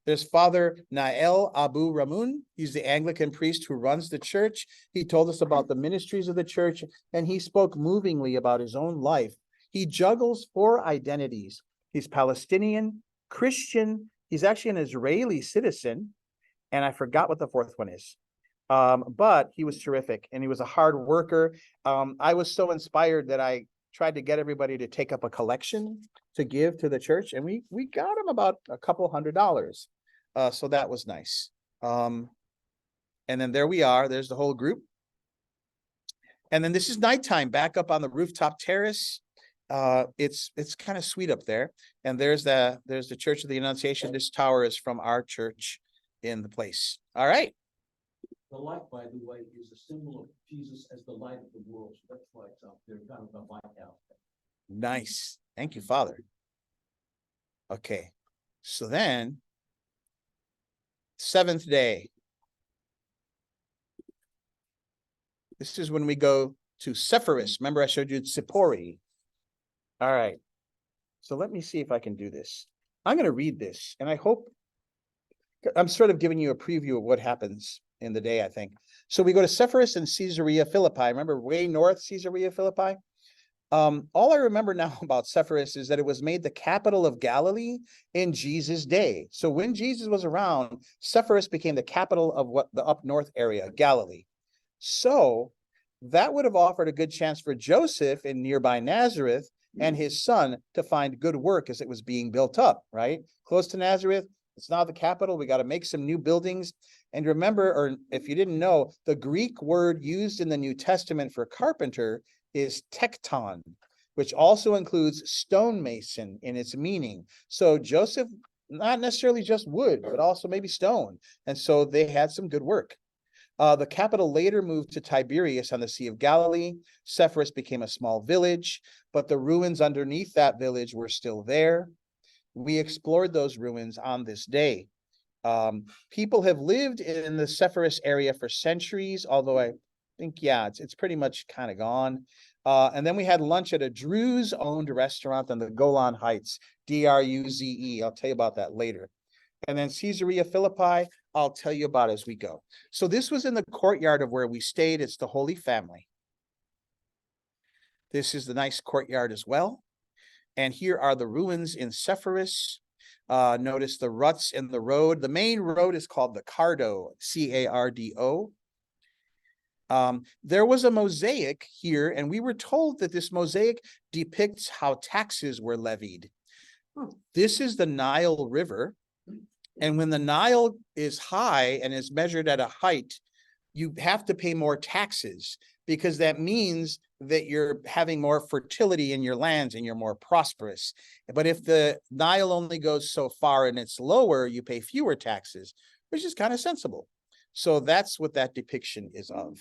There's Father Nael Abu Ramun. He's the Anglican priest who runs the church. He told us about the ministries of the church, and he spoke movingly about his own life. He juggles 4 identities. He's Palestinian, Christian. He's actually an Israeli citizen, and I forgot what the 4th one is. But he was terrific, and he was a hard worker. I was so inspired that I tried to get everybody to take up a collection to give to the church, and we got him about a couple $100. So that was nice. And then there we are. There's the whole group. And then this is nighttime back up on the rooftop terrace. It's kind of sweet up there. And there's the Church of the Annunciation. This tower is from our church in the place. All right. The light, by the way, is a symbol of Jesus as the light of the world. So that's why it's up there, kind of a lighthouse. Nice. Thank you, Father. Okay. So then, 7th day. This is when we go to Sepphoris. Remember, I showed you Sippori. All right. So let me see if I can do this. I'm going to read this, and I hope I'm sort of giving you a preview of what happens in the day, I think. So we go to Sepphoris and Caesarea Philippi. Remember, way north, Caesarea Philippi? All I remember now about Sepphoris is that it was made the capital of Galilee in Jesus' day. So when Jesus was around, Sepphoris became the capital of what the up north area, Galilee. So that would have offered a good chance for Joseph in nearby Nazareth and his son to find good work as it was being built up, right? Close to Nazareth. It's now the capital. We got to make some new buildings. And remember, or if you didn't know, the Greek word used in the New Testament for carpenter is tekton, which also includes stonemason in its meaning. So Joseph, not necessarily just wood, but also maybe stone. And so they had some good work. The capital later moved to Tiberias on the Sea of Galilee. Sepphoris became a small village, but the ruins underneath that village were still there. We explored those ruins on this day. People have lived in the Sepphoris area for centuries, although I think, yeah, it's pretty much kind of gone. And then we had lunch at a Druze-owned restaurant on the Golan Heights, Druze. I'll tell you about that later. And then Caesarea Philippi, I'll tell you about as we go. So this was in the courtyard of where we stayed. It's the Holy Family. This is the nice courtyard as well. And here are the ruins in Sepphoris. Notice the ruts in the road. The main road is called the Cardo, C-A-R-D-O. There was a mosaic here, and we were told that this mosaic depicts how taxes were levied. This is the Nile River. And when the Nile is high and is measured at a height, you have to pay more taxes because that means that you're having more fertility in your lands and you're more prosperous. But if the Nile only goes so far and it's lower, you pay fewer taxes, which is kind of sensible. So that's what that depiction is of.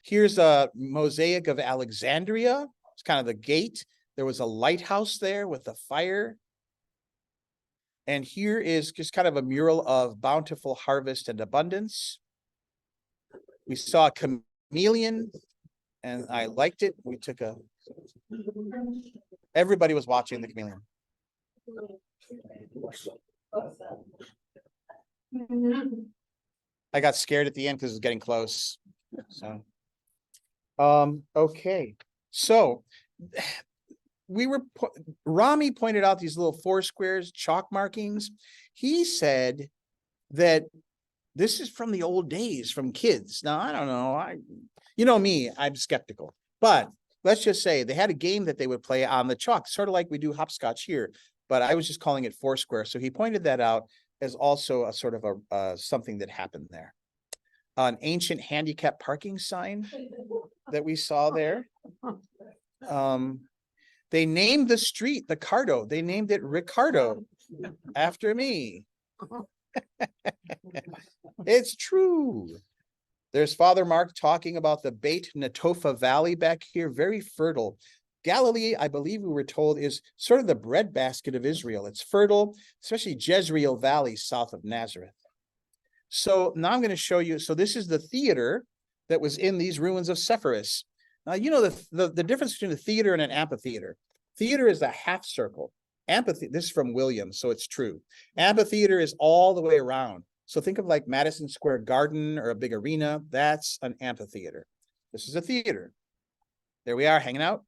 Here's a mosaic of Alexandria. It's kind of the gate. There was a lighthouse there with a fire. And here is just kind of a mural of bountiful harvest and abundance. We saw a chameleon and I liked it. We took everybody was watching the chameleon. I got scared at the end because it was getting close. So, okay. So Rami pointed out these little four squares, chalk markings. He said that this is from the old days, from kids. Now, I don't know. You know me, I'm skeptical. But let's just say they had a game that they would play on the chalk, sort of like we do hopscotch here. But I was just calling it Foursquare. So he pointed that out as also a sort of a something that happened there. An ancient handicap parking sign that we saw there. They named the street, the Cardo. They named it Ricardo after me. It's true. There's Father Mark talking about the Beit Netofa Valley back here, very fertile. Galilee, I believe we were told, is sort of the breadbasket of Israel. It's fertile, especially Jezreel Valley south of Nazareth. So now I'm going to show you. So this is the theater that was in these ruins of Sepphoris. Now, you know the difference between a theater and an amphitheater. Theater is a half circle. Amphitheater, this is from Williams, so it's true. Amphitheater is all the way around. So think of like Madison Square Garden or a big arena. That's an amphitheater. This is a theater. There we are hanging out.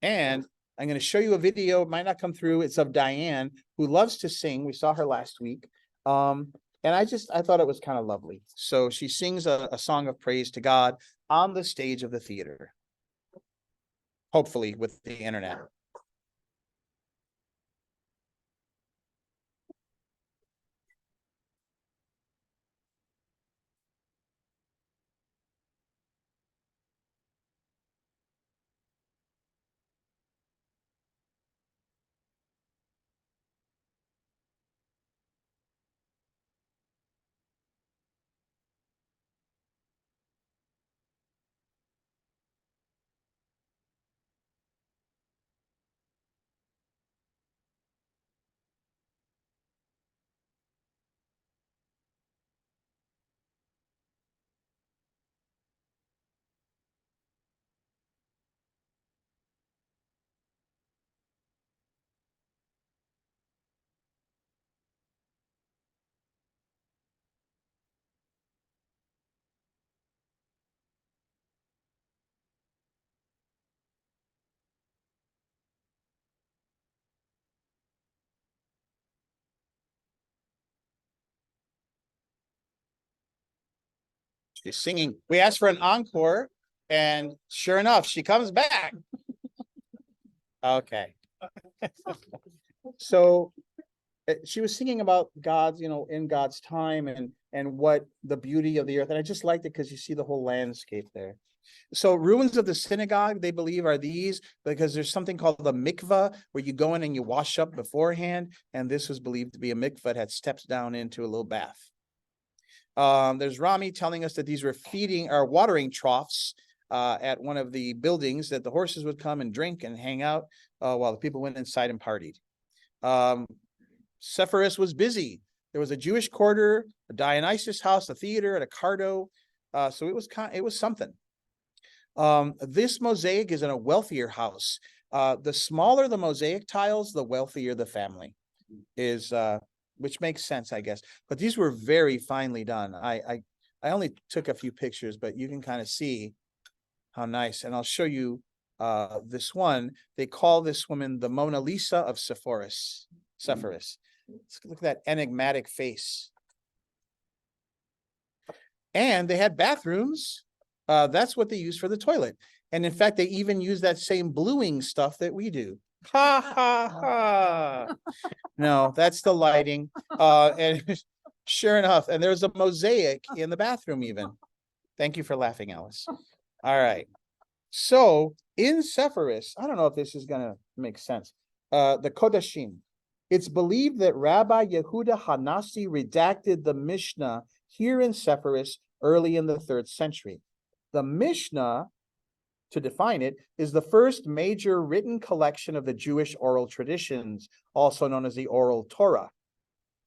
And I'm going to show you a video. It might not come through. It's of Diane, who loves to sing. We saw her last week. And I thought it was kind of lovely. So she sings a song of praise to God on the stage of the theater. Hopefully with the internet. She's singing. We asked for an encore, and sure enough, she comes back. Okay. So she was singing about God's, in God's time and what the beauty of the earth. And I just liked it because you see the whole landscape there. So ruins of the synagogue, they believe, are these because there's something called the mikvah where you go in and you wash up beforehand. And this was believed to be a mikvah. It had steps down into a little bath. There's Rami telling us that these were feeding or watering troughs at one of the buildings that the horses would come and drink and hang out while the people went inside and partied. Sepphoris was busy. There was a Jewish quarter, a Dionysus house, a theater, and a cardo. So it was something. This mosaic is in a wealthier house. The smaller the mosaic tiles, the wealthier the family is, which makes sense, I guess. But these were very finely done. I only took a few pictures, but you can kind of see how nice. And I'll show you this one. They call this woman the Mona Lisa of Sepphoris. Look at that enigmatic face. And they had bathrooms. That's what they use for the toilet. And in fact, they even use that same bluing stuff that we do. Ha ha ha. No, that's the lighting. And sure enough, and there's a mosaic in the bathroom even. Thank you for laughing, Alice. All right. So in Sepphoris, I don't know if this is gonna make sense. The Kodashim. It's believed that Rabbi Yehuda Hanasi redacted the Mishnah here in Sepphoris early in the 3rd century. The Mishnah, to define it, is the first major written collection of the Jewish oral traditions, also known as the Oral Torah,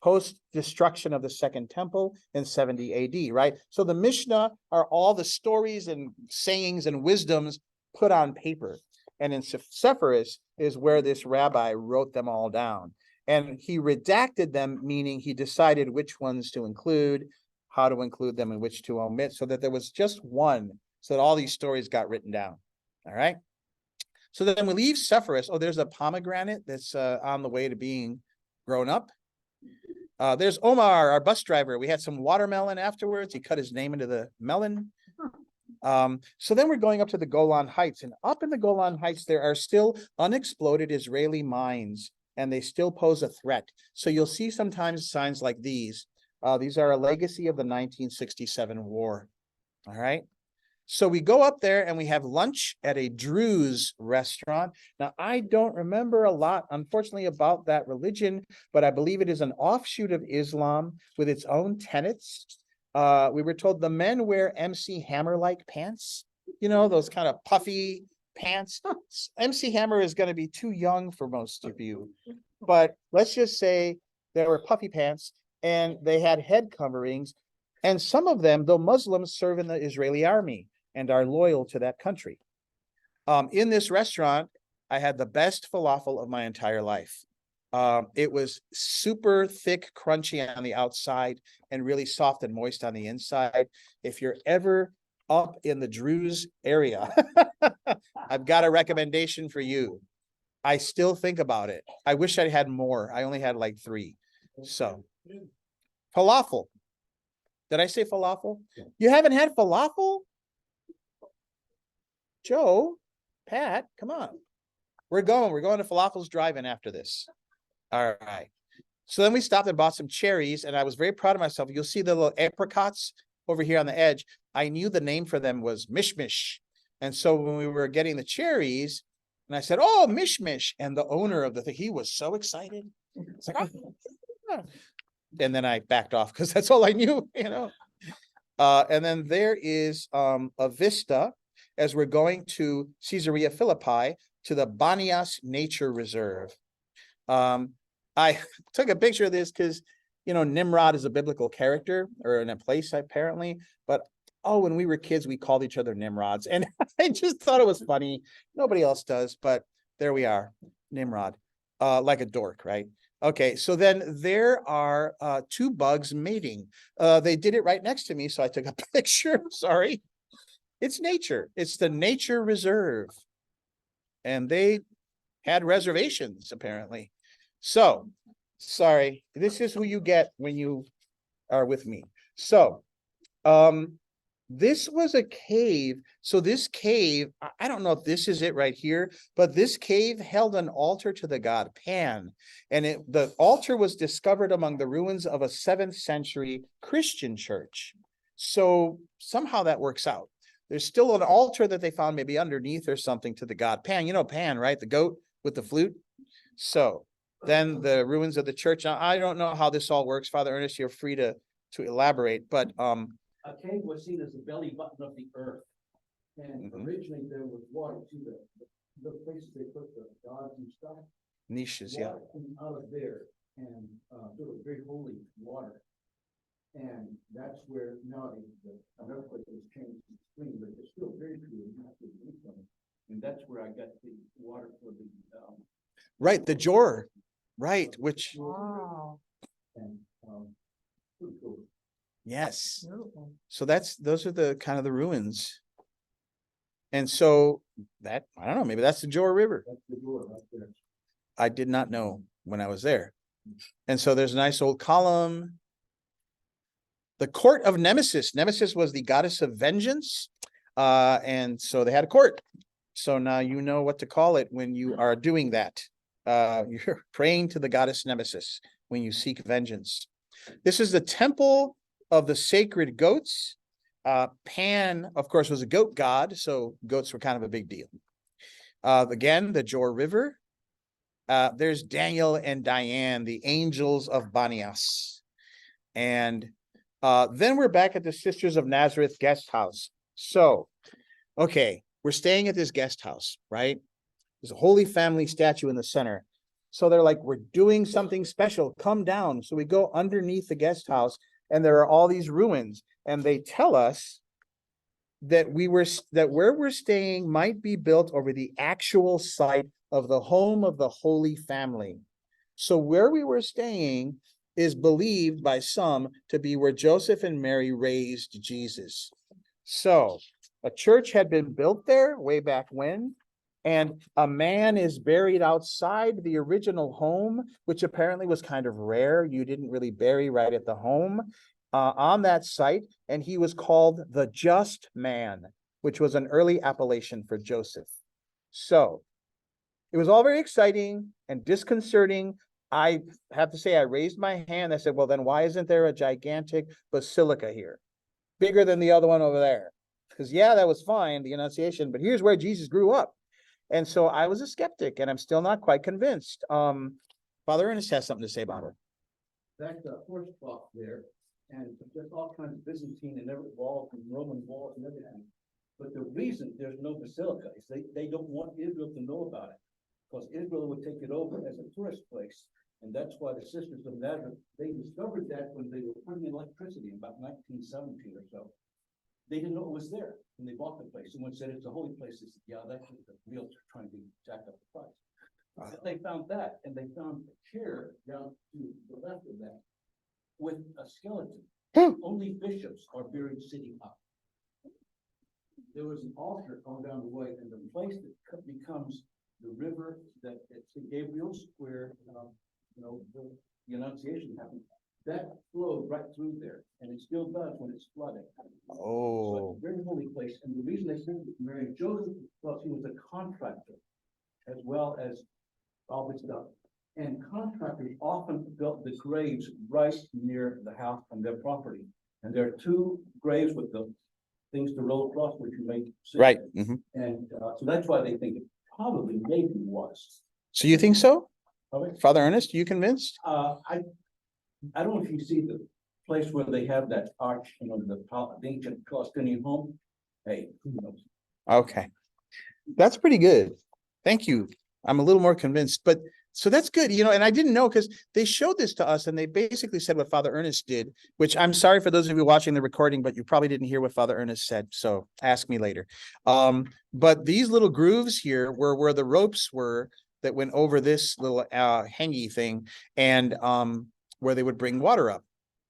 post-destruction of the Second Temple in 70 AD, right? So the Mishnah are all the stories and sayings and wisdoms put on paper. And in Sepphoris is where this rabbi wrote them all down. And he redacted them, meaning he decided which ones to include, how to include them, and which to omit, so that there was just one, so that all these stories got written down. All right. So then we leave Sepphoris. Oh, there's a pomegranate that's on the way to being grown up. There's Omar, our bus driver. We had some watermelon afterwards. He cut his name into the melon. So then we're going up to the Golan Heights, and up in the Golan Heights, there are still unexploded Israeli mines, and they still pose a threat. So you'll see sometimes signs like these. These are a legacy of the 1967 war. All right. So we go up there and we have lunch at a Druze restaurant. Now, I don't remember a lot, unfortunately, about that religion, but I believe it is an offshoot of Islam with its own tenets. We were told the men wear MC Hammer-like pants, you know, those kind of puffy pants. MC Hammer is going to be too young for most of you, but let's just say there were puffy pants and they had head coverings. And some of them, though Muslims, serve in the Israeli army and are loyal to that country. In this restaurant, I had the best falafel of my entire life. It was super thick, crunchy on the outside and really soft and moist on the inside. If you're ever up in the Druze area, I've got a recommendation for you. I still think about it. I wish I had more. I only had like 3. So, falafel. Did I say falafel? Yeah. You haven't had falafel? Joe, Pat, come on. We're going to Falafel's Drive-In after this. All right. So then we stopped and bought some cherries, and I was very proud of myself. You'll see the little apricots over here on the edge. I knew the name for them was Mishmish. And so when we were getting the cherries, and I said, "Oh, Mishmish." And the owner of the thing, he was so excited. It's like, oh. And then I backed off because that's all I knew, you know. And then there is a vista as we're going to Caesarea Philippi to the Banias Nature Reserve. I took a picture of this because, you know, Nimrod is a biblical character or in a place apparently, but when we were kids, we called each other Nimrods, and I just thought it was funny. Nobody else does, but there we are, Nimrod, like a dork, right? Okay, so then there are 2 bugs mating. They did it right next to me, so I took a picture. Sorry. It's nature. It's the nature reserve. And they had reservations, apparently. So, sorry. This is who you get when you are with me. So, this was a cave. So this cave, I don't know if this is it right here, but this cave held an altar to the god Pan. And the altar was discovered among the ruins of a 7th century Christian church. So somehow that works out. There's still an altar that they found maybe underneath or something to the god Pan. You know Pan, right? The goat with the flute. So then the ruins of the church. Now, I don't know how this all works. Father Ernest, you're free to to elaborate, but A cave was seen as the belly button of the earth. And Mhm. originally there was water, see the places they put the gods and stuff. niches, yeah. Water came out of there and, sort of very holy water. And that's where now another place was changed to spring, but it's still very pure. You have to drink from it. And that's where I got the water for the, Right, the Jor, right, which, Wow. and, pretty cool. yes. Beautiful. So those are the kind of the ruins. And so that, I don't know, maybe that's the Jor River. That's the door right there. I did not know when I was there. And so there's a nice old column. The court of Nemesis. Nemesis was the goddess of vengeance. And so they had a court. So now you know what to call it when you are doing that. You're praying to the goddess Nemesis when you seek vengeance. This is the temple of the sacred goats. Pan, of course, was a goat god, so goats were kind of a big deal. Again, the Jor River. There's Daniel and Diane, the angels of Banias. And then we're back at the Sisters of Nazareth guest house. So, okay, we're staying at this guest house, right? There's a Holy Family statue in the center. So they're like, we're doing something special. Come down. So we go underneath the guest house, and there are all these ruins. And they tell us that where we're staying might be built over the actual site of the home of the Holy Family. So where we were staying is believed by some to be where Joseph and Mary raised Jesus. So a church had been built there way back when, and a man is buried outside the original home, which apparently was kind of rare. You didn't really bury right at the home on that site, and he was called the Just Man, which was an early appellation for Joseph. So it was all very exciting and disconcerting. I have to say, I raised my hand. I said, well, then why isn't there a gigantic basilica here? Bigger than the other one over there. Because yeah, that was fine, the Annunciation, but here's where Jesus grew up. And so I was a skeptic, and I'm still not quite convinced. Father Ernest has something to say about it. That's the horse block there, and just all kinds of Byzantine and every wall and Roman walls and everything. But the reason there's no basilica is they don't want Israel to know about it, because Israel would take it over as a tourist place. And that's why the Sisters of Nazareth, they discovered that when they were putting in electricity in about 1917 or so. They didn't know it was there when they bought the place. Someone said it's a holy place. They said, yeah, that's what the realtor trying to jack up the price. But they found that, and they found a chair down to the left of that with a skeleton. Only bishops are buried sitting up. There was an altar all down the way, and the place that becomes the river that at St. Gabriel's, where the Annunciation happened, that flowed right through there, and it still does when it's flooding. So Oh, it's a very holy place, and the reason they sent it to Mary and Joseph was he was a contractor, as well as all this stuff. And contractors often built the graves right near the house on their property. And there are two graves with the things to roll across, which you make. right. Mhm. And so that's why they think it probably maybe was. So you think so? Okay. Father Ernest, you convinced? I don't know if you see the place where they have that arch, the ancient Palestinian home. Hey, who knows? Okay. That's pretty good. Thank you. I'm a little more convinced, but so that's good, and I didn't know because they showed this to us and they basically said what Father Ernest did, which I'm sorry for those of you watching the recording, but you probably didn't hear what Father Ernest said. So ask me later. But these little grooves here were where the ropes were that went over this little hangy thing, and where they would bring water up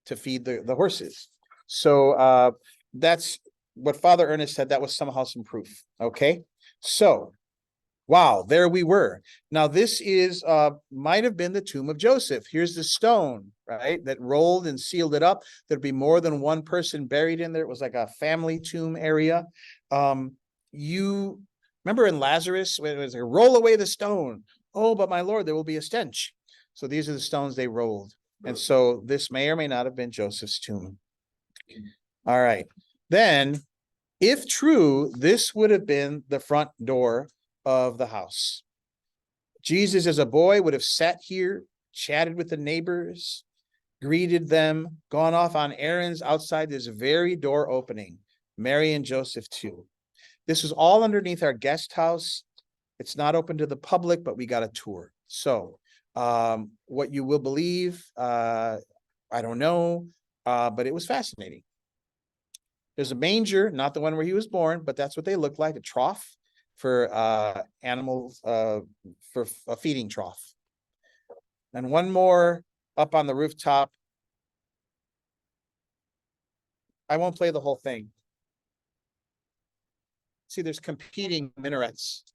to feed the horses. So that's what Father Ernest said. That was somehow some proof. Okay. So wow, there we were. Now this is might have been the tomb of Joseph. Here's the stone, right, that rolled and sealed it up. There'd be more than one person buried in there. It was like a family tomb area. You remember in Lazarus, when it was like, roll away the stone. Oh, but my Lord, there will be a stench. So these are the stones they rolled. And so this may or may not have been Joseph's tomb. All right. Then, if true, this would have been the front door of the house. Jesus as a boy would have sat here, chatted with the neighbors. greeted them, gone off on errands outside this very door opening. Mary and Joseph too. This was all underneath our guest house. It's not open to the public, but we got a tour. So what you will believe, I don't know, but it was fascinating. There's a manger, not the one where he was born, but that's what they look like, a trough for animals, for a feeding trough. And one more up on the rooftop. I won't play the whole thing. See, there's competing minarets.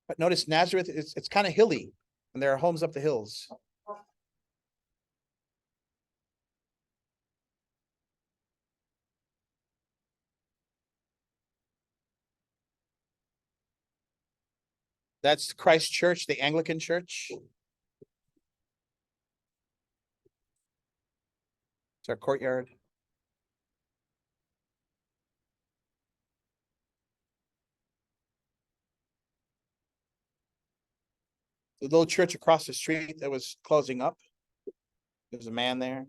But notice Nazareth, it's kind of hilly, and there are homes up the hills. That's Christ Church, the Anglican church. It's our courtyard. The little church across the street that was closing up. There's a man there.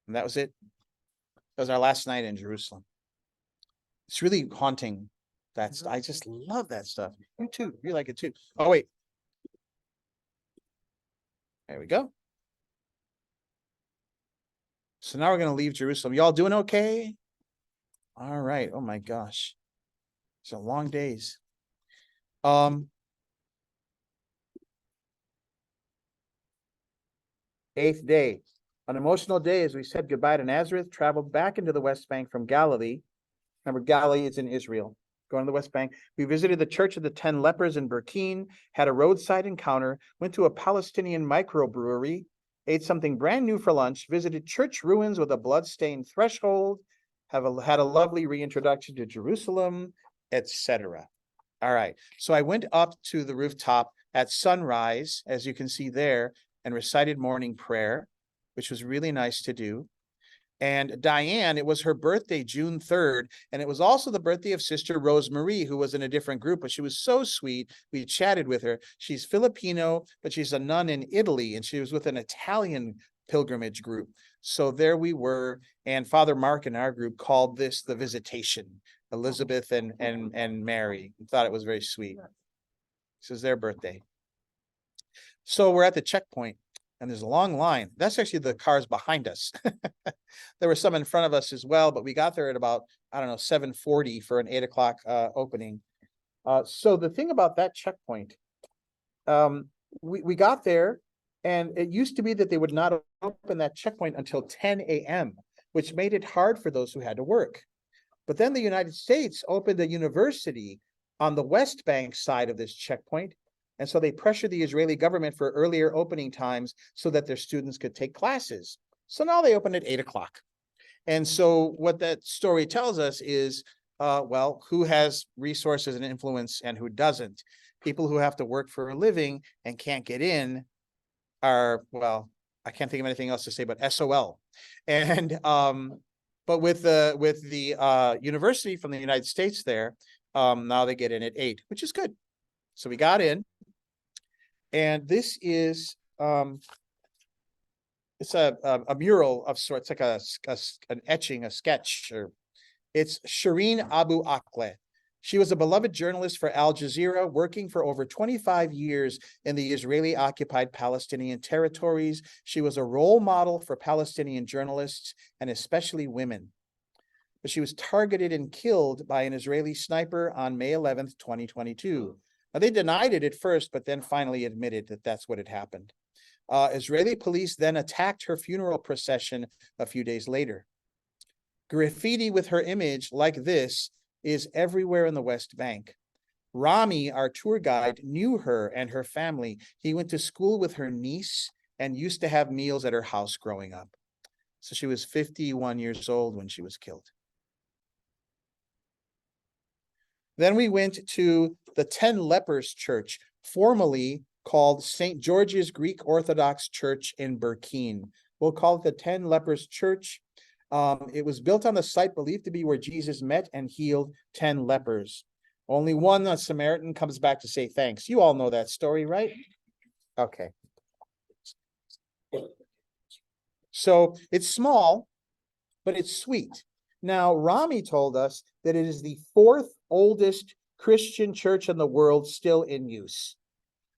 And that was it. That was our last night in Jerusalem. It's really haunting. I just love that stuff. You too. You like it too. Oh, wait. There we go. So now we're going to leave Jerusalem. Y'all doing okay? All right. Oh my gosh. It's a long days. Eighth day. An emotional day as we said goodbye to Nazareth, traveled back into the West Bank from Galilee. Remember, Galilee is in Israel. Going to the West Bank. We visited the Church of the 10 Lepers in Burkine, had a roadside encounter, went to a Palestinian microbrewery, ate something brand new for lunch, visited church ruins with a blood-stained threshold, had a lovely reintroduction to Jerusalem, etc. All right. So I went up to the rooftop at sunrise, as you can see there, and recited morning prayer, which was really nice to do. And Diane, it was her birthday, June 3rd, and it was also the birthday of Sister Rosemarie, who was in a different group, but she was so sweet. We chatted with her. She's Filipino, but she's a nun in Italy, and she was with an Italian pilgrimage group. So there we were, and Father Mark in our group called this the visitation, Elizabeth and Mary. We thought it was very sweet. This is their birthday. So we're at the checkpoint, and there's a long line. That's actually the cars behind us. There were some in front of us as well, but we got there at about, I don't know, 7:40 for an 8 o'clock opening. So the thing about that checkpoint, we got there, and it used to be that they would not open that checkpoint until 10 a.m., which made it hard for those who had to work. But then the United States opened a university on the West Bank side of this checkpoint. And so they pressured the Israeli government for earlier opening times so that their students could take classes. So now they open at 8 o'clock. And so what that story tells us is, well, who has resources and influence and who doesn't? People who have to work for a living and can't get in are, well, I can't think of anything else to say but SOL. And but with the university from the United States there, now they get in at 8, which is good. So we got in. And this is it's a mural of sorts, like an etching, a sketch, or it's Shireen Abu Akleh. She was a beloved journalist for Al Jazeera, working for over 25 years in the Israeli-occupied Palestinian territories. She was a role model for Palestinian journalists, and especially women. But she was targeted and killed by an Israeli sniper on May 11th, 2022. Now, they denied it at first, but then finally admitted that that's what had happened. Israeli police then attacked her funeral procession a few days later. Graffiti with her image like this is everywhere in the West Bank. Rami, our tour guide, knew her and her family. He went to school with her niece and used to have meals at her house growing up. So she was 51 years old when she was killed. Then we went to the 10 Lepers Church, formerly called St. George's Greek Orthodox Church in Burkina. We'll call it the 10 Lepers Church. It was built on the site believed to be where Jesus met and healed 10 lepers. Only one, a Samaritan, comes back to say thanks. You all know that story, right? Okay. So it's small, but it's sweet. Now, Rami told us that it is the fourth oldest Christian church in the world still in use.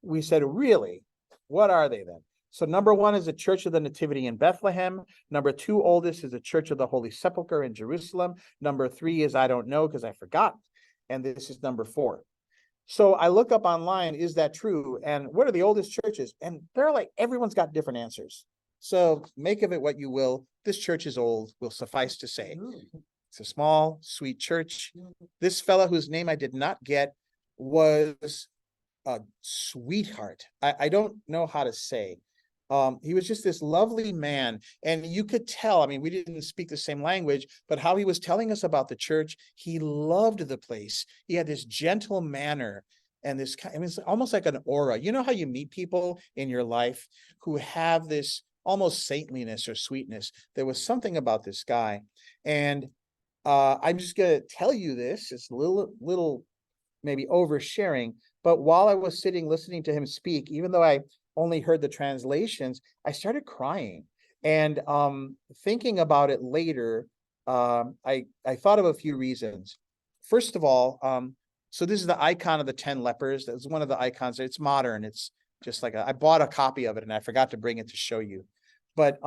We said, really? What are they then? So number one is the Church of the Nativity in Bethlehem. Number two oldest is the Church of the Holy Sepulchre in Jerusalem. Number three is I don't know because I forgot. And this is number four. So I look up online, is that true? And what are the oldest churches? And they're like, everyone's got different answers. So make of it what you will. This church is old, will suffice to say. It's a small, sweet church. This fellow whose name I did not get was a sweetheart. I don't know how to say. He was just this lovely man, and you could tell, I mean, we didn't speak the same language, but how he was telling us about the church, he loved the place. He had this gentle manner and this, I mean, it's almost like an aura. You know how you meet people in your life who have this almost saintliness or sweetness? There was something about this guy. And I'm just going to tell you this, it's a little maybe oversharing, but while I was sitting listening to him speak, even though I only heard the translations, I started crying. And thinking about it later, I thought of a few reasons. First of all, so this is the icon of the 10 lepers. That's one of the icons. It's modern. It's just like I bought a copy of it and I forgot to bring it to show you. But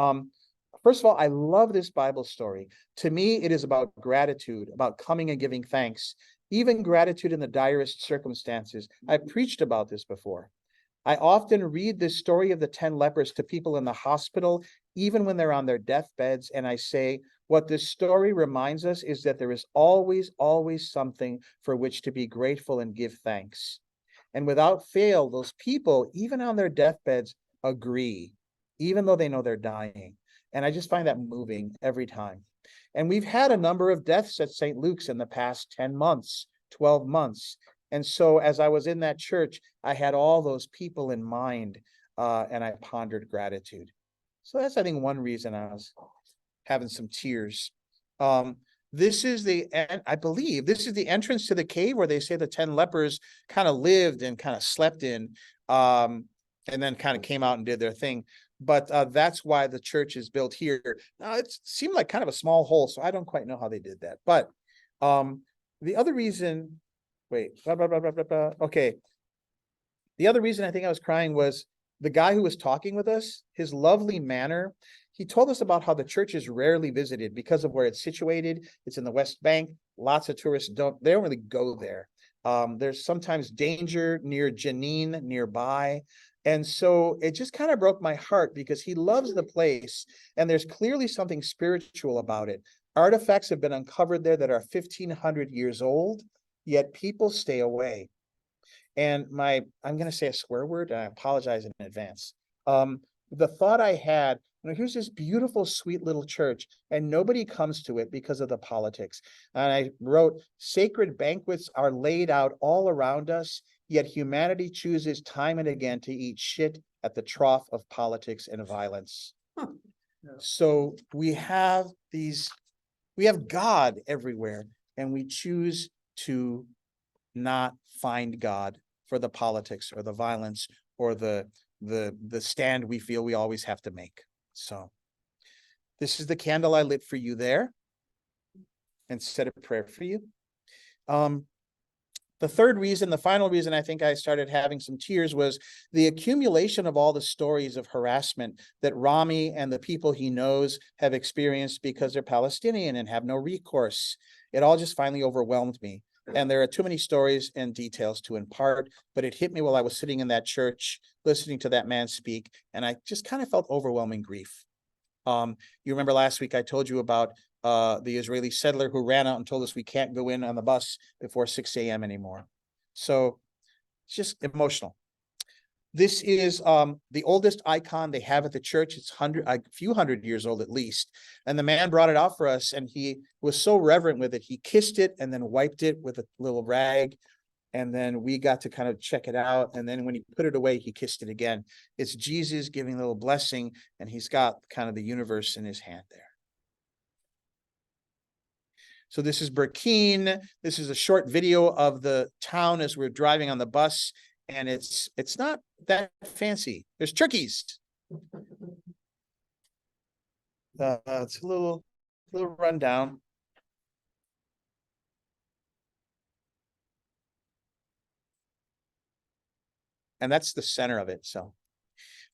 first of all, I love this Bible story. To me, it is about gratitude, about coming and giving thanks, even gratitude in the direst circumstances. I've preached about this before. I often read this story of the 10 lepers to people in the hospital, even when they're on their deathbeds. And I say, what this story reminds us is that there is always, always something for which to be grateful and give thanks. And without fail, those people, even on their deathbeds, agree, even though they know they're dying. And I just find that moving every time. And we've had a number of deaths at St. Luke's in the past 10 months, 12 months. And so as I was in that church, I had all those people in mind, and I pondered gratitude. So that's, I think, one reason I was having some tears. This is I believe this is the entrance to the cave where they say the 10 lepers kind of lived and kind of slept in, and then kind of came out and did their thing. But that's why the church is built here. Now, it seemed like kind of a small hole, so I don't quite know how they did that. But the other reason, okay. The other reason I think I was crying was the guy who was talking with us, his lovely manner. He told us about how the church is rarely visited because of where it's situated. It's in the West Bank. Lots of tourists they don't really go there. There's sometimes danger near Jenin nearby. And so it just kind of broke my heart because he loves the place and there's clearly something spiritual about it. Artifacts have been uncovered there that are 1,500 years old, yet people stay away. And I'm going to say a swear word, and I apologize in advance. The thought I had, here's this beautiful, sweet little church, and nobody comes to it because of the politics. And I wrote, sacred banquets are laid out all around us, yet humanity chooses time and again to eat shit at the trough of politics and violence. Huh. Yeah. So we have God everywhere, and we choose to not find God for the politics or the violence or the stand we feel we always have to make. So this is the candle I lit for you there and said a prayer for you. The third reason, the final reason I think I started having some tears was the accumulation of all the stories of harassment that Rami and the people he knows have experienced because they're Palestinian and have no recourse. It all just finally overwhelmed me. And there are too many stories and details to impart, but it hit me while I was sitting in that church, listening to that man speak, and I just kind of felt overwhelming grief. You remember last week I told you about the Israeli settler who ran out and told us we can't go in on the bus before 6 a.m. anymore. So it's just emotional. This is the oldest icon they have at the church. It's a few hundred years old at least. And the man brought it out for us, and he was so reverent with it. He kissed it and then wiped it with a little rag. And then we got to kind of check it out. And then when he put it away, he kissed it again. It's Jesus giving a little blessing, and he's got kind of the universe in his hand there. So this is Burkina. This is a short video of the town as we're driving on the bus, and it's not that fancy. There's turkeys. It's a little rundown. And that's the center of it. So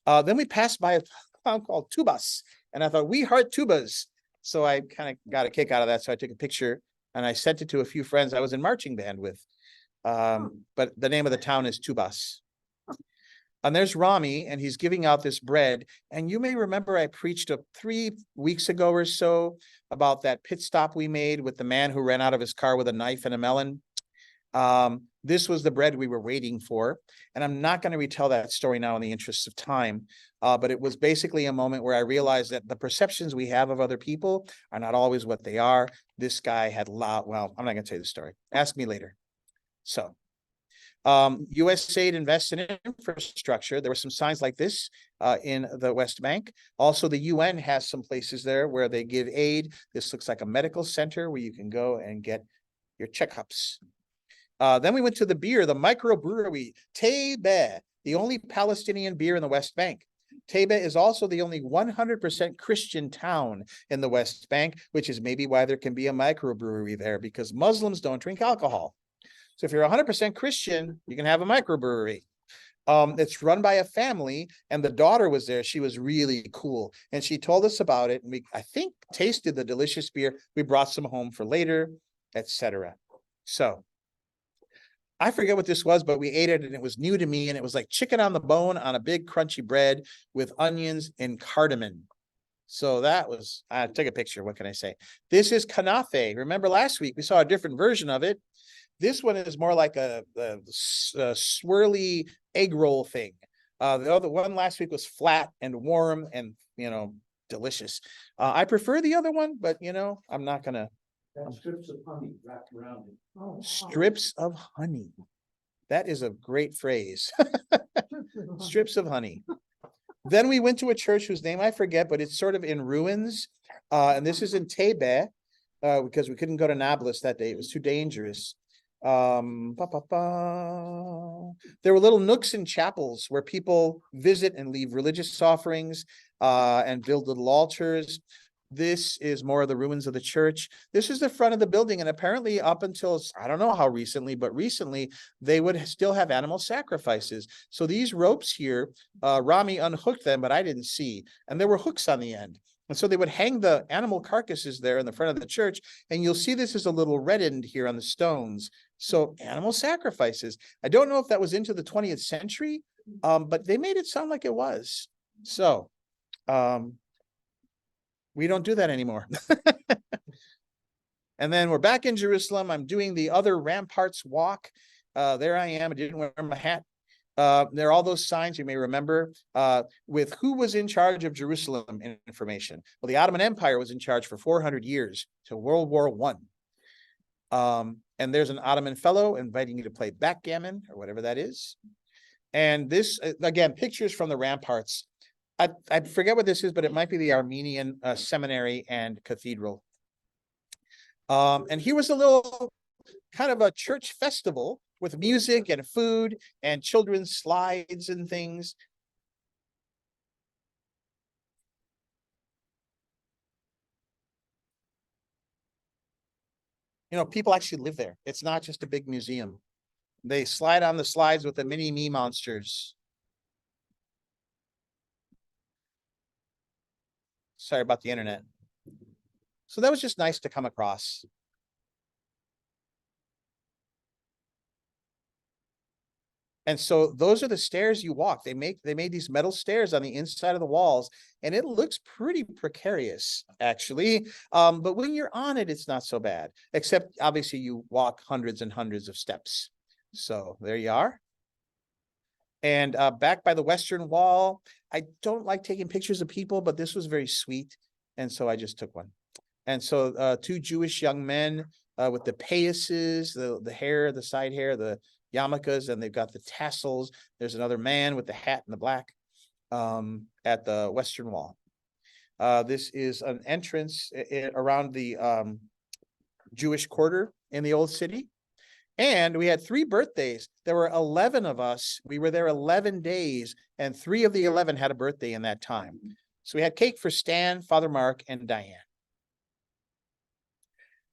then we passed by a town called Tubas, and I thought, we heart tubas. So I kind of got a kick out of that. So I took a picture and I sent it to a few friends I was in marching band with. But the name of the town is Tubas. And there's Rami, and he's giving out this bread. And you may remember I preached 3 weeks ago or so about that pit stop we made with the man who ran out of his car with a knife and a melon. This was the bread we were waiting for. And I'm not going to retell that story now in the interest of time. But it was basically a moment where I realized that the perceptions we have of other people are not always what they are. This guy had well, I'm not going to tell you the story. Ask me later. So USAID invests in infrastructure. There were some signs like this in the West Bank. Also, the UN has some places there where they give aid. This looks like a medical center where you can go and get your checkups. Then we went to the beer, the microbrewery, Tebe, the only Palestinian beer in the West Bank. Tebe is also the only 100% Christian town in the West Bank, which is maybe why there can be a microbrewery there, because Muslims don't drink alcohol. So if you're 100% Christian, you can have a microbrewery. It's run by a family, and the daughter was there. She was really cool, and she told us about it, and we, I think, tasted the delicious beer. We brought some home for later, etc. So I forget what this was, but we ate it and it was new to me, and it was like chicken on the bone on a big crunchy bread with onions and cardamom. So that was, I took a picture. What can I say? This is kanafe. Remember last week we saw a different version of it. This one is more like a swirly egg roll thing. The other one last week was flat and warm and, delicious. I prefer the other one, but I'm not gonna. Strips of honey wrapped around it. Oh, wow. Strips of honey. That is a great phrase. Strips of honey. Then we went to a church whose name I forget, but it's sort of in ruins. And this is in Tebe, because we couldn't go to Nablus that day. It was too dangerous. There were little nooks and chapels where people visit and leave religious offerings and build little altars. This is more of the ruins of the church. This is the front of the building, and apparently up until, I don't know how recently, but recently they would still have animal sacrifices. So these ropes here, Rami unhooked them, but I didn't see. And there were hooks on the end. And so they would hang the animal carcasses there in the front of the church. And you'll see this is a little reddened here on the stones. So animal sacrifices. I don't know if that was into the 20th century, but they made it sound like it was. So, we don't do that anymore. And then we're back in Jerusalem. I'm doing the other ramparts walk. There I am. I didn't wear my hat. There are all those signs you may remember with who was in charge of Jerusalem information. Well, the Ottoman Empire was in charge for 400 years till World War I. And there's an Ottoman fellow inviting you to play backgammon or whatever that is. And this, again, pictures from the ramparts. I forget what this is, but it might be the Armenian seminary and cathedral. And here was a little kind of a church festival with music and food and children's slides and things. People actually live there. It's not just a big museum. They slide on the slides with the mini me monsters. Sorry about the internet. So that was just nice to come across. And so those are the stairs you walk. They made these metal stairs on the inside of the walls, and it looks pretty precarious, actually. But when you're on it, it's not so bad, except obviously you walk hundreds and hundreds of steps. So there you are. And back by the Western Wall, I don't like taking pictures of people, but this was very sweet. And so I just took one. And so two Jewish young men with the payasses, the hair, the side hair, the yarmulkes, and they've got the tassels. There's another man with the hat and the black at the Western Wall. This is an entrance around the Jewish quarter in the old city. And we had 3 birthdays. There were 11 of us. We were there 11 days, and 3 of the 11 had a birthday in that time. So we had cake for Stan, Father Mark, and Diane.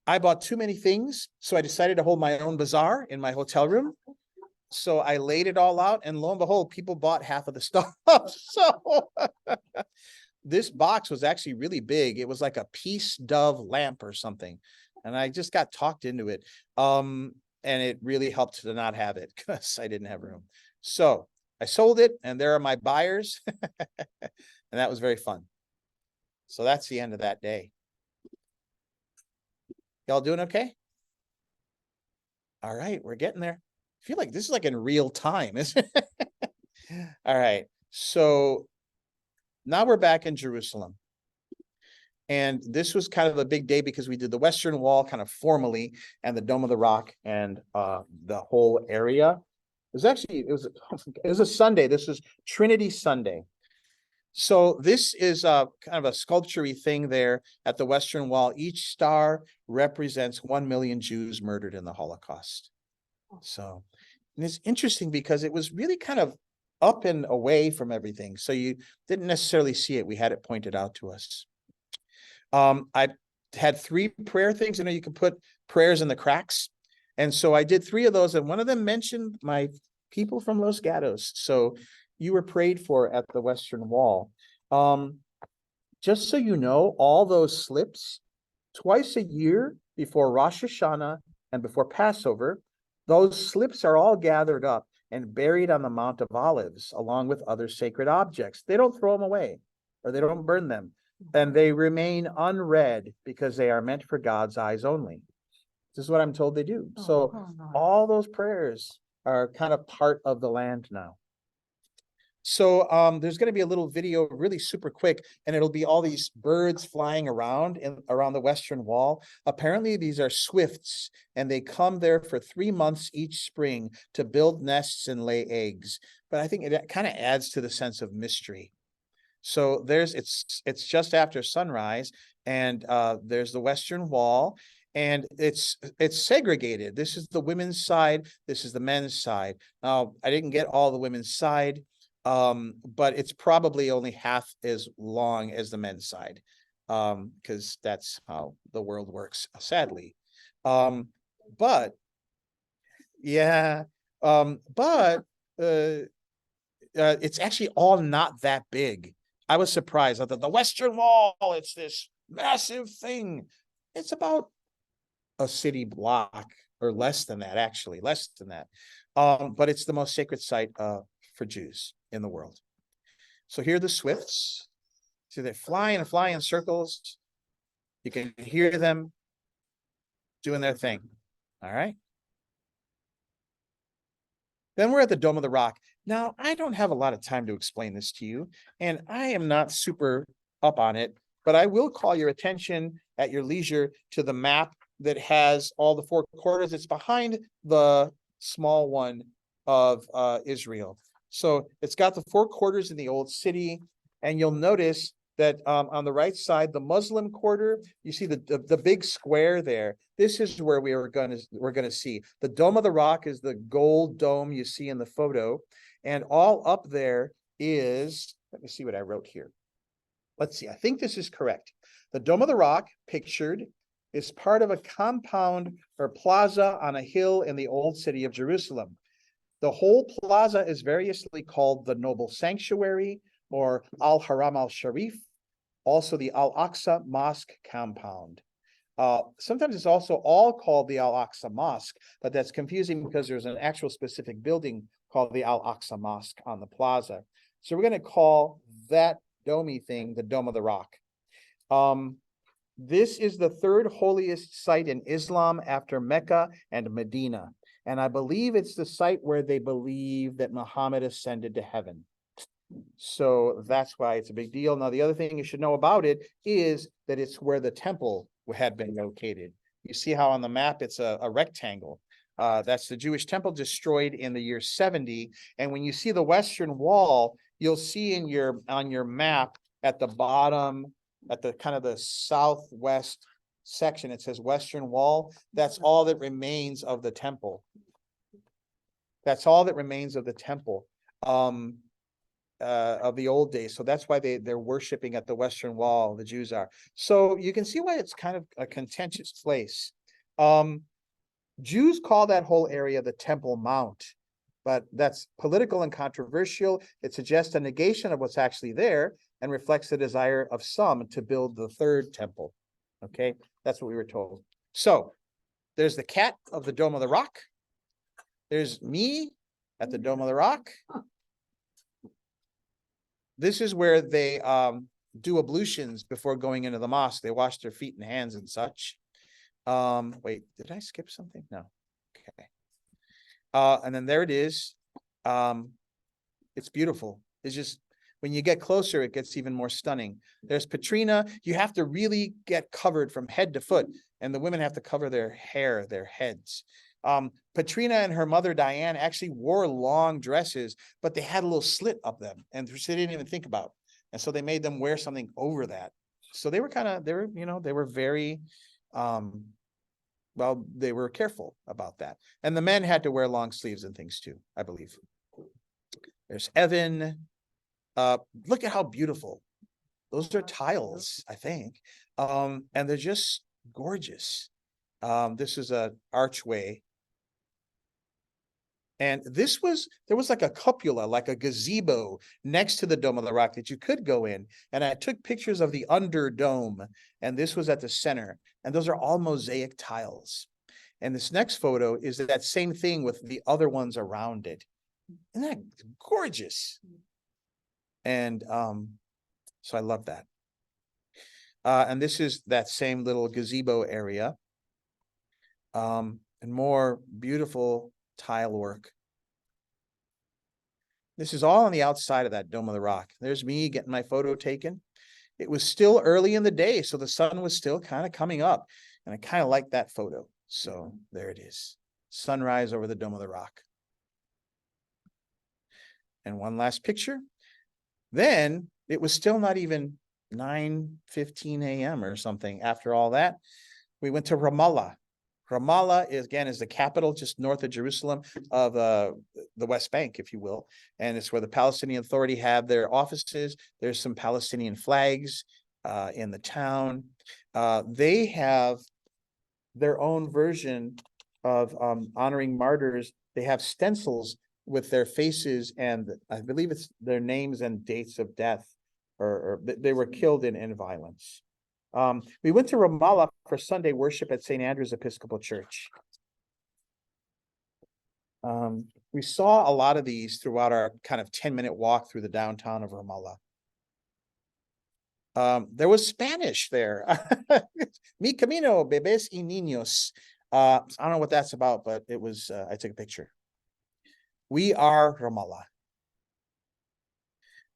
I bought too many things, so I decided to hold my own bazaar in my hotel room. So I laid it all out, and lo and behold, people bought half of the stuff. So this box was actually really big. It was like a peace dove lamp or something. And I just got talked into it. And it really helped to not have it because I didn't have room. So I sold it, and there are my buyers. And that was very fun. So that's the end of that day. Y'all doing okay? All right, we're getting there. I feel like this is like in real time, isn't it? All right, so now we're back in Jerusalem. And this was kind of a big day because we did the Western Wall kind of formally, and the Dome of the Rock, and the whole area. It was a Sunday. This was Trinity Sunday. So this is kind of a sculpture-y thing there at the Western Wall. Each star represents 1 million Jews murdered in the Holocaust. So, and it's interesting because it was really kind of up and away from everything. So you didn't necessarily see it. We had it pointed out to us. I had 3 prayer things. You know, you can put prayers in the cracks. And so I did 3 of those, and one of them mentioned my people from Los Gatos. So you were prayed for at the Western Wall. Just so you know, all those slips, twice a year before Rosh Hashanah and before Passover, those slips are all gathered up and buried on the Mount of Olives, along with other sacred objects. They don't throw them away, or they don't burn them. And they remain unread because they are meant for God's eyes only. This is what I'm told they do. So all those prayers are kind of part of the land now. So there's going to be a little video really super quick, and it'll be all these birds flying around around the Western Wall. Apparently these are swifts, and they come there for 3 months each spring to build nests and lay eggs. But I think it kind of adds to the sense of mystery. So it's just after sunrise, and there's the Western Wall, and it's segregated. This is the women's side. This is the men's side. Now, I didn't get all the women's side, but it's probably only half as long as the men's side, because that's how the world works, sadly. But yeah, it's actually all not that big. I was surprised. I thought the Western Wall, it's this massive thing. It's about a city block, or less than that, actually, less than that. But it's the most sacred site for Jews in the world. So here are the swifts. See, they fly and fly in circles. You can hear them doing their thing. All right. Then we're at the Dome of the Rock. Now, I don't have a lot of time to explain this to you, and I am not super up on it, but I will call your attention at your leisure to the map that has all the 4 quarters. It's behind the small one of Israel. So it's got the 4 quarters in the old city, and you'll notice that on the right side, the Muslim quarter, you see the big square there. This is where we're gonna see. The Dome of the Rock is the gold dome you see in the photo, and all up there is, let me see what I wrote here. Let's see, I think this is correct. The Dome of the Rock, pictured, is part of a compound or plaza on a hill in the old city of Jerusalem. The whole plaza is variously called the Noble Sanctuary, or Al-Haram al-Sharif, also the Al-Aqsa Mosque compound. Sometimes it's also all called the Al-Aqsa Mosque, but that's confusing because there's an actual specific building called the Al-Aqsa Mosque on the plaza. So we're going to call that domey thing the Dome of the Rock. This is the 3rd holiest site in Islam after Mecca and Medina. And I believe it's the site where they believe that Muhammad ascended to heaven. So that's why it's a big deal. Now, the other thing you should know about it is that it's where the temple had been located. You see how on the map it's a rectangle. That's the Jewish temple destroyed in the year 70. And when you see the Western Wall, you'll see on your map at the bottom, at the kind of the southwest section, it says Western Wall. That's all that remains of the temple. That's all that remains of the temple. Of the old days. So that's why they're worshiping at the Western Wall, the Jews are. So you can see why it's kind of a contentious place. Jews call that whole area the Temple Mount, but that's political and controversial. It suggests a negation of what's actually there and reflects the desire of some to build the third temple. Okay, that's what we were told. So there's the cat of the Dome of the Rock. There's me at the Dome of the Rock. This is where they do ablutions before going into the mosque. They wash their feet and hands and such. Wait, did I skip something? No. Okay. And then there it is. It's beautiful. It's just, when you get closer, it gets even more stunning. There's Patrina. You have to really get covered from head to foot, and the women have to cover their hair, their heads. Patrina and her mother Diane actually wore long dresses, but they had a little slit up them, and they didn't even think about. And so they made them wear something over that. So they were very, well, they were careful about that. And the men had to wear long sleeves and things too, I believe. There's Evan. Look at how beautiful. Those are tiles, I think. And they're just gorgeous. This is an archway. And there was like a cupola, like a gazebo next to the Dome of the Rock that you could go in. And I took pictures of the under dome, and this was at the center. And those are all mosaic tiles. And this next photo is that same thing with the other ones around it. Isn't that gorgeous? And so I love that. And this is that same little gazebo area. And more beautiful tile work. This is all on the outside of that Dome of the Rock. There's me getting my photo taken. It was still early in the day, so the sun was still kind of coming up, and I kind of like that photo. So there it is. Sunrise over the Dome of the Rock. And one last picture. Then it was still not even 9:15 a.m. or something. After all that, we went to Ramallah. Ramallah is the capital just north of Jerusalem, of the West Bank, if you will. And it's where the Palestinian Authority have their offices. There's some Palestinian flags in the town. They have their own version of honoring martyrs. They have stencils with their faces, and I believe it's their names and dates of death, or they were killed in violence. We went to Ramallah for Sunday worship at St. Andrew's Episcopal Church. We saw a lot of these throughout our kind of 10-minute walk through the downtown of Ramallah. There was Spanish there. Mi camino, bebés y niños. I don't know what that's about, but it was, I took a picture. We are Ramallah.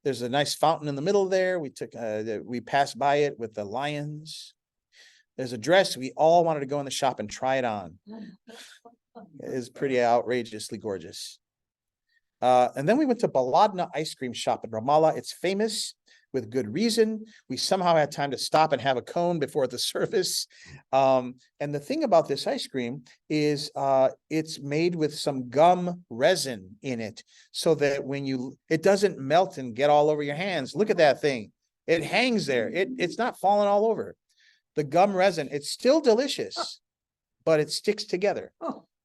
There's a nice fountain in the middle there. We passed by it with the lions. There's a dress. We all wanted to go in the shop and try it on. It is pretty outrageously gorgeous. And then we went to Baladna ice cream shop in Ramallah. It's famous with good reason. We somehow had time to stop and have a cone before the service. And the thing about this ice cream is it's made with some gum resin in it, so that it doesn't melt and get all over your hands. Look at that thing. It hangs there. It's not falling all over. The gum resin, it's still delicious, but it sticks together.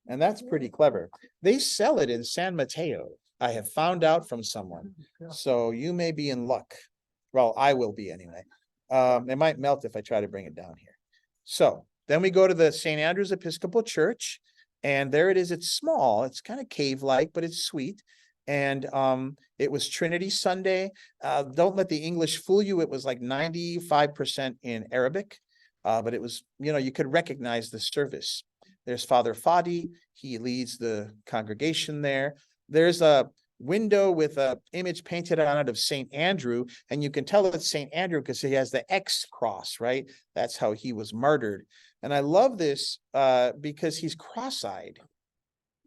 And that's pretty clever. They sell it in San Mateo. I have found out from someone. So you may be in luck. Well, I will be anyway. It might melt if I try to bring it down here. So then we go to the St. Andrew's Episcopal Church, and there it is. It's small. It's kind of cave-like, but it's sweet. And it was Trinity Sunday. Don't let the English fool you. It was like 95% in Arabic, but it was, you could recognize the service. There's Father Fadi. He leads the congregation there. There's a window with a image painted on it of St. Andrew, and you can tell it's St. Andrew because he has the X cross, right? That's how he was martyred. And I love this because he's cross-eyed,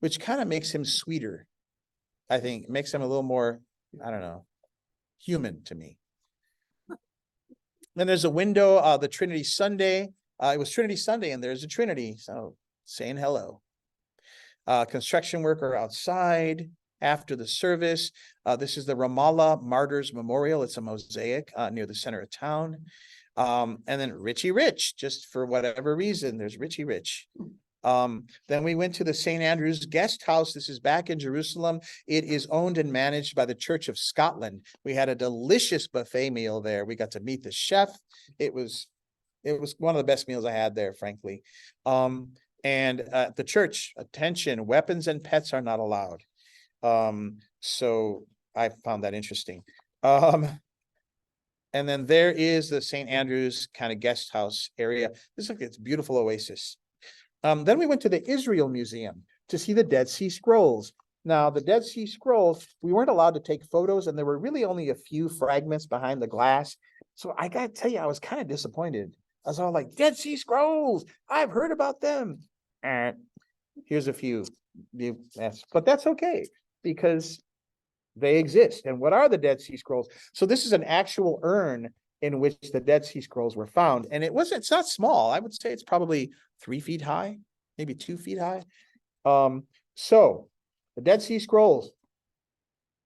which kind of makes him sweeter. I think it makes him a little more, I don't know, human to me. Then there's a window, the Trinity Sunday. It was Trinity Sunday, and there's a Trinity, so saying hello. Construction worker outside after the service. This is the Ramallah Martyrs Memorial. It's a mosaic near the center of town. And then Richie Rich, just for whatever reason, there's Richie Rich. Then we went to the St. Andrew's Guest House. This is back in Jerusalem. It is owned and managed by the Church of Scotland. We had a delicious buffet meal there. We got to meet the chef. It was one of the best meals I had there, frankly. And the church, attention, weapons and pets are not allowed. So I found that interesting. And then there is the St. Andrew's kind of guest house area. This is like it's beautiful oasis. Then we went to the Israel Museum to see the Dead Sea Scrolls. Now, the Dead Sea Scrolls, we weren't allowed to take photos, and there were really only a few fragments behind the glass. So I got to tell you, I was kind of disappointed. I was all like, Dead Sea Scrolls, I've heard about them. And here's a few. But that's okay, because they exist. And what are the Dead Sea Scrolls? So this is an actual urn in which the Dead Sea Scrolls were found. And it's not small. I would say it's probably 3 feet high, maybe 2 feet high. So the Dead Sea Scrolls,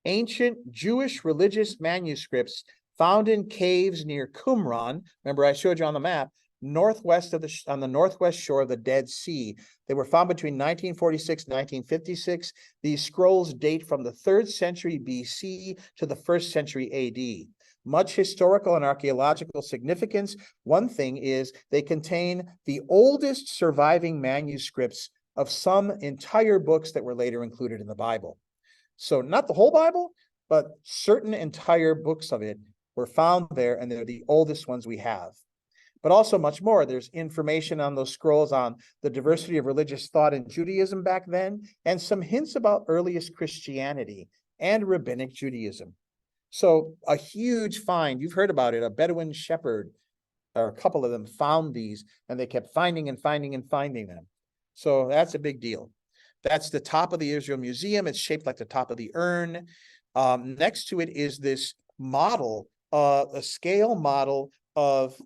ancient Jewish religious manuscripts found in caves near Qumran. Remember, I showed you on the map, northwest of on the northwest shore of the Dead Sea. They were found between 1946 and 1956. These scrolls date from the 3rd century BC to the 1st century AD. Much historical and archaeological significance. One thing is they contain the oldest surviving manuscripts of some entire books that were later included in the Bible. So not the whole Bible, but certain entire books of it were found there, and they're the oldest ones we have. But also much more. There's information on those scrolls on the diversity of religious thought in Judaism back then, and some hints about earliest Christianity and Rabbinic Judaism. So a huge find. You've heard about it. A Bedouin shepherd, or a couple of them, found these, and they kept finding and finding and finding them. So that's a big deal. That's the top of the Israel Museum. It's shaped like the top of the urn. Next to it is this model, a scale model of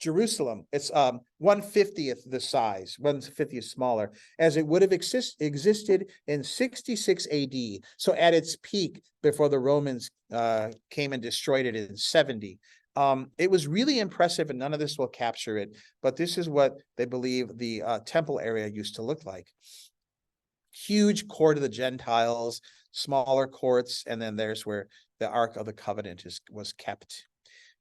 Jerusalem. It's 1/50th the size, 1/50th smaller, as it would have existed in 66 AD. So at its peak before the Romans came and destroyed it in 70. It was really impressive, and none of this will capture it, but this is what they believe the temple area used to look like. Huge court of the Gentiles, smaller courts, and then there's where the Ark of the Covenant was kept.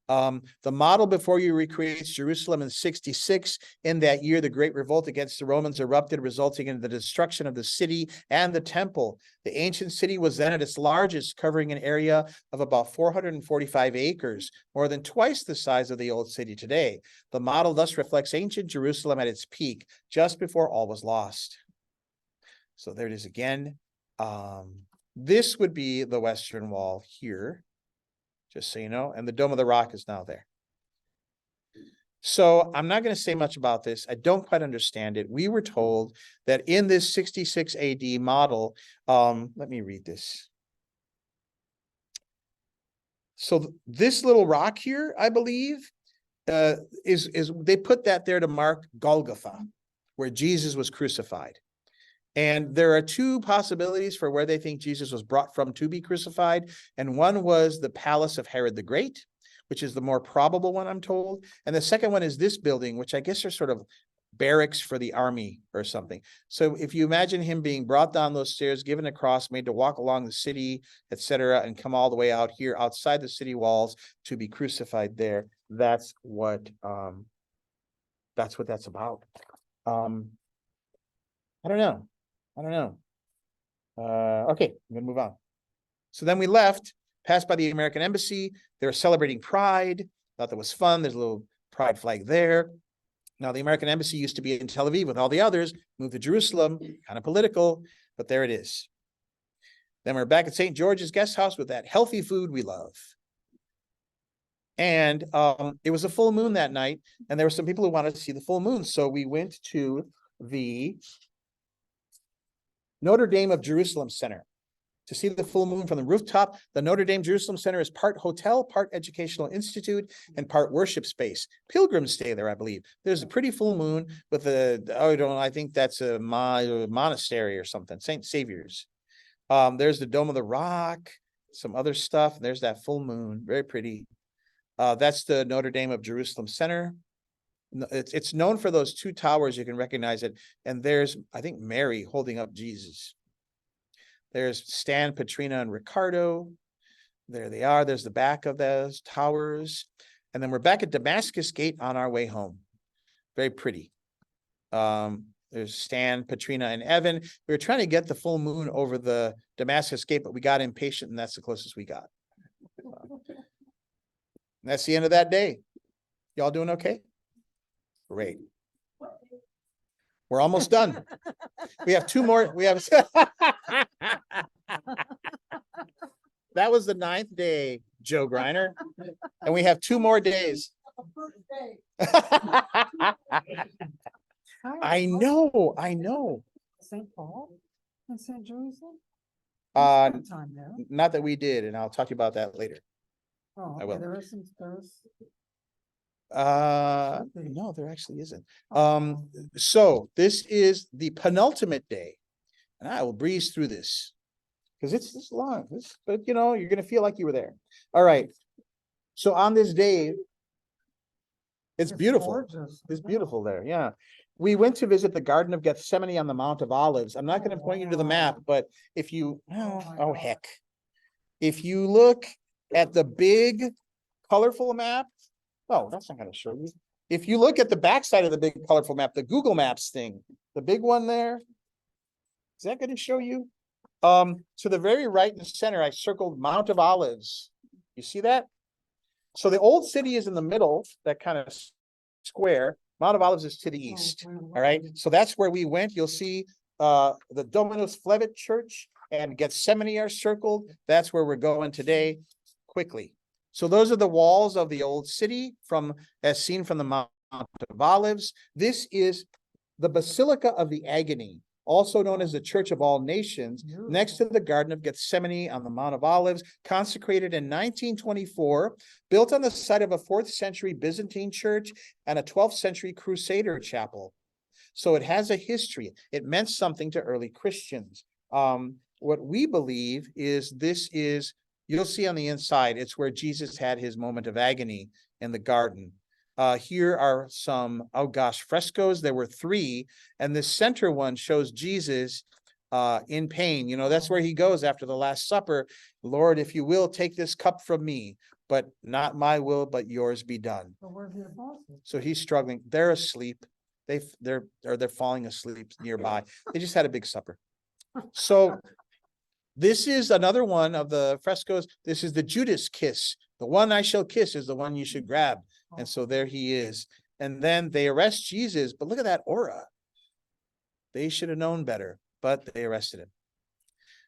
The model before you recreates Jerusalem in 66. In that year, the Great Revolt against the Romans erupted, resulting in the destruction of the city and the temple. The ancient city was then at its largest, covering an area of about 445 acres, more than twice the size of the old city today. The model thus reflects ancient Jerusalem at its peak, just before all was lost. So there it is again. This would be the Western Wall here, just so you know, and the Dome of the Rock is now there. So I'm not going to say much about this. I don't quite understand it. We were told that in this 66 AD model, let me read this. So this little rock here, I believe, is they put that there to mark Golgotha, where Jesus was crucified. And there are 2 possibilities for where they think Jesus was brought from to be crucified. And one was the palace of Herod the Great, which is the more probable one, I'm told. And the second one is this building, which I guess are sort of barracks for the army or something. So if you imagine him being brought down those stairs, given a cross, made to walk along the city, etc., and come all the way out here outside the city walls to be crucified there, that's what that's about. I don't know. Okay, I'm gonna move on. So then we left, passed by the American Embassy. They were celebrating Pride. Thought that was fun. There's a little Pride flag there. Now, the American embassy used to be in Tel Aviv with all the others, moved to Jerusalem, kind of political, but there it is. Then we're back at St. George's Guest House with that healthy food we love. And it was a full moon that night, and there were some people who wanted to see the full moon. So we went to the Notre Dame of Jerusalem Center to see the full moon from the rooftop. The Notre Dame Jerusalem Center is part hotel, part educational institute, and part worship space. Pilgrims stay there, I believe. There's a pretty full moon with I think that's a monastery or something, St. Saviour's. There's the Dome of the Rock, some other stuff. There's that full moon, very pretty. That's the Notre Dame of Jerusalem Center. It's known for those two towers. You can recognize it. And there's, I think, Mary holding up Jesus. There's Stan, Patrina, and Ricardo. There they are. There's the back of those towers. And then we're back at Damascus Gate on our way home. Very pretty. There's Stan, Patrina, and Evan. We were trying to get the full moon over the Damascus Gate, but we got impatient, and that's the closest we got. And that's the end of that day. Y'all doing okay? Great. We're almost done. We have two more. We have. That was the 9th day, Joe Griner. And we have 2 more days. I know. St. Paul and St. Jerusalem? Time there. Not that we did, and I'll talk to you about that later. Oh, I okay, will. there is some, No, there actually isn't. So this is the penultimate day, and I will breeze through this because it's long. But you know, you're gonna feel like you were there. All right. So on this day, it's beautiful. gorgeous. It's beautiful there. Yeah. We went to visit the Garden of Gethsemane on the Mount of Olives. I'm not going to point you to the map, but if you, oh heck. If you look at the big colorful map, oh, that's not going to show you. If you look at the backside of the big colorful map, the Google Maps thing, the big one there, is that going to show you? To the very right in the center, I circled Mount of Olives. You see that? So the old city is in the middle, that kind of square. Mount of Olives is to the east. All right. So that's where we went. You'll see the Dominus Flevit Church and Gethsemane are circled. That's where we're going today. Quickly. So those are the walls of the old city as seen from the Mount of Olives. This is the Basilica of the Agony, also known as the Church of All Nations, next to the Garden of Gethsemane on the Mount of Olives, consecrated in 1924, built on the site of a 4th century Byzantine church and a 12th century Crusader chapel. So it has a history. It meant something to early Christians. What we believe is you'll see on the inside, it's where Jesus had his moment of agony in the garden. Here are some, frescoes. There were 3, and the center one shows Jesus in pain. You know, that's where he goes after the Last Supper. Lord, if you will, take this cup from me, but not my will, but yours be done. So he's struggling. They're asleep. They're falling asleep nearby. They just had a big supper. So this is another one of the frescoes. This is the Judas kiss. The one I shall kiss is the one you should grab. And so there he is. And then they arrest Jesus, but look at that aura. They should have known better, but they arrested him.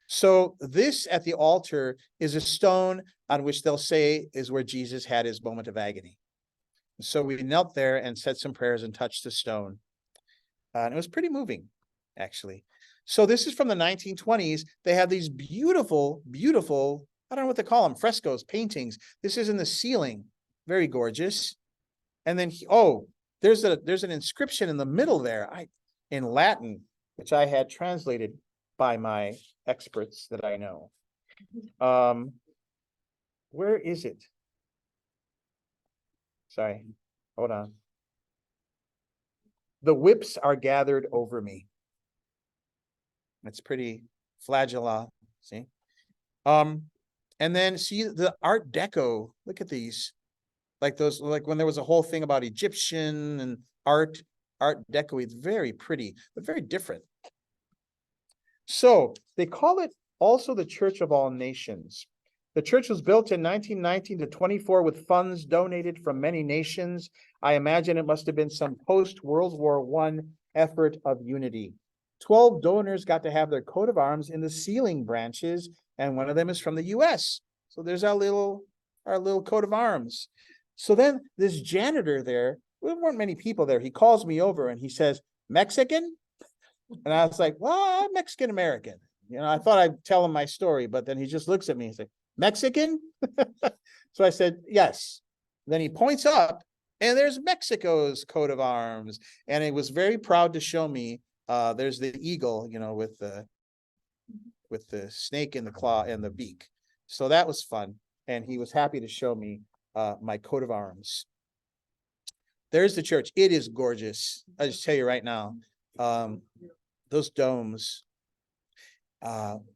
So this at the altar is a stone on which they'll say is where Jesus had his moment of agony. So we knelt there and said some prayers and touched the stone. And it was pretty moving, actually. So this is from the 1920s. They have these beautiful, beautiful, I don't know what they call them, frescoes, paintings. This is in the ceiling. Very gorgeous. And then, there's an inscription in the middle there in Latin, which I had translated by my experts that I know. Where is it? Sorry, hold on. The whips are gathered over me. That's pretty flagella, see? And then see the Art Deco. Look at these. Like when there was a whole thing about Egyptian and Art Deco. It's very pretty, but very different. So they call it also the Church of All Nations. The church was built in 1919 to 24 with funds donated from many nations. I imagine it must have been some post-World War I effort of unity. 12 donors got to have their coat of arms in the ceiling branches, and one of them is from the US. So there's our little coat of arms. So then this janitor there, there weren't many people there. He calls me over and he says, Mexican? And I was like, well, I'm Mexican American. You know, I thought I'd tell him my story, but then he just looks at me and says, Mexican? So I said, yes. Then he points up and there's Mexico's coat of arms. And he was very proud to show me, there's the eagle, you know, with the snake in the claw and the beak. So that was fun. And he was happy to show me my coat of arms. There's the church. It is gorgeous. I just tell you right now, those domes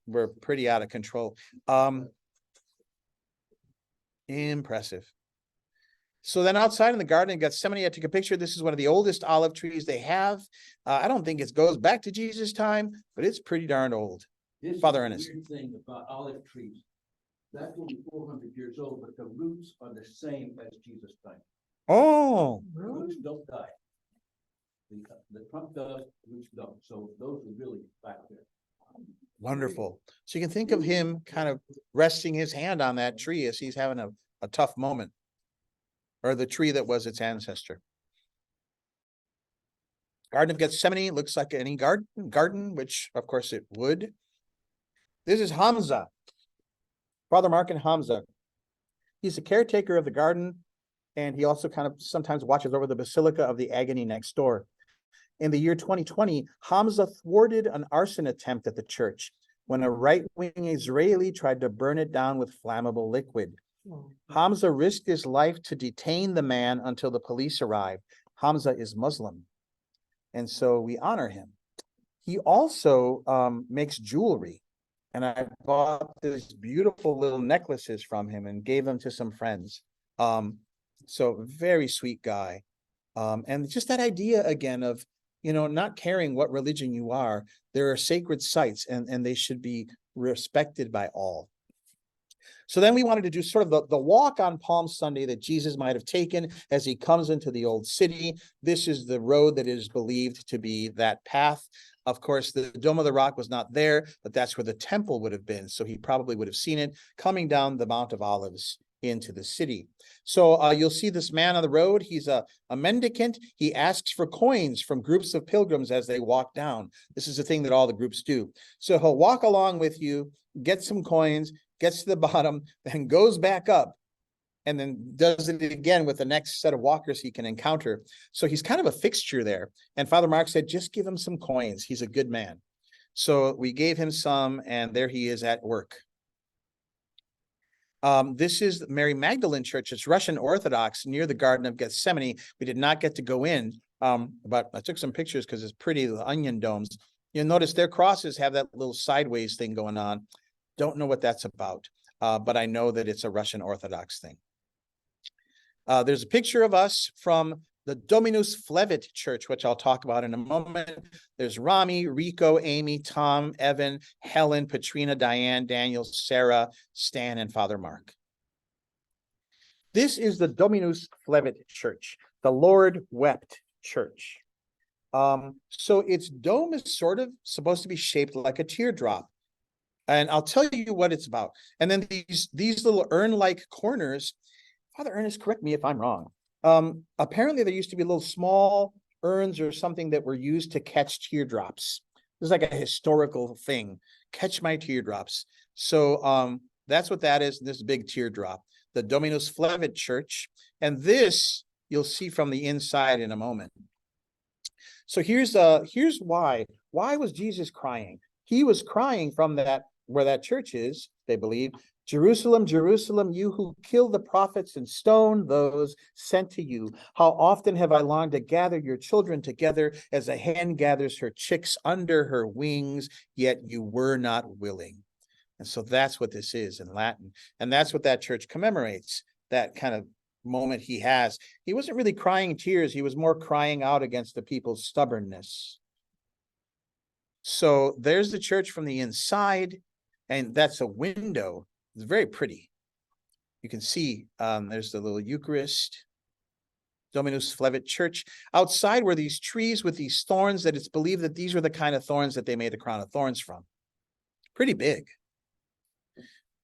were pretty out of control. Impressive. So then outside in the garden in Gethsemane, I took a picture. This is one of the oldest olive trees they have. I don't think it goes back to Jesus' time, but it's pretty darn old. This Father is the Ernest. weird thing about olive trees. That's only 400 years old, but the roots are the same as Jesus' time. Oh, The roots don't die. The trunk does, roots don't. So those are really back there. wonderful. So you can think of him kind of resting his hand on that tree as he's having a tough moment, or the tree that was its ancestor. Garden of Gethsemane looks like any garden, which of course it would. This is Hamza, Father Mark and Hamza. He's the caretaker of the garden, and he also kind of sometimes watches over the Basilica of the Agony next door. In the year 2020, Hamza thwarted an arson attempt at the church when a right-wing Israeli tried to burn it down with flammable liquid. Hamza risked his life to detain the man until the police arrived. Hamza is Muslim, and so we honor him. He also makes jewelry, and I bought these beautiful little necklaces from him and gave them to some friends. So very sweet guy. And just that idea again of, you know, not caring what religion you are, there are sacred sites and they should be respected by all. So then we wanted to do sort of the walk on Palm Sunday that Jesus might have taken as he comes into the old city. This is the road that is believed to be that path. Of course, the Dome of the Rock was not there, but that's where the temple would have been. So he probably would have seen it coming down the Mount of Olives into the city. So you'll see this man on the road. He's a mendicant. He asks for coins from groups of pilgrims as they walk down. This is a thing that all the groups do. So he'll walk along with you, get some coins, gets to the bottom, then goes back up, and then does it again with the next set of walkers he can encounter. So he's kind of a fixture there. And Father Mark said, just give him some coins. He's a good man. So we gave him some, and there he is at work. This is Mary Magdalene Church. It's Russian Orthodox near the Garden of Gethsemane. We did not get to go in, but I took some pictures because it's pretty, the onion domes. You'll notice their crosses have that little sideways thing going on. Don't know what that's about, but I know that it's a Russian Orthodox thing. There's a picture of us from the Dominus Flevit Church, which I'll talk about in a moment. There's Rami, Rico, Amy, Tom, Evan, Helen, Patrina, Diane, Daniel, Sarah, Stan, and Father Mark. This is the Dominus Flevit Church, the Lord Wept Church. So its dome is sort of supposed to be shaped like a teardrop. And I'll tell you what it's about. And then these little urn-like corners, Father Ernest, correct me if I'm wrong. Apparently there used to be little small urns or something that were used to catch teardrops. This is like a historical thing. Catch my teardrops. So that's what that is, this big teardrop. The Dominus Flevit Church. And this you'll see from the inside in a moment. So here's why. Why was Jesus crying? He was crying from that, where that church is, they believe. Jerusalem, Jerusalem, you who kill the prophets and stone those sent to you. How often have I longed to gather your children together as a hen gathers her chicks under her wings, yet you were not willing. And so that's what this is in Latin. And that's what that church commemorates, that kind of moment he has. He wasn't really crying tears. He was more crying out against the people's stubbornness. So there's the church from the inside, and that's a window It's very pretty. You can see there's the little Eucharist. Dominus Flevit Church. Outside were these trees with these thorns that it's believed that these were the kind of thorns that they made the crown of thorns from. Pretty big.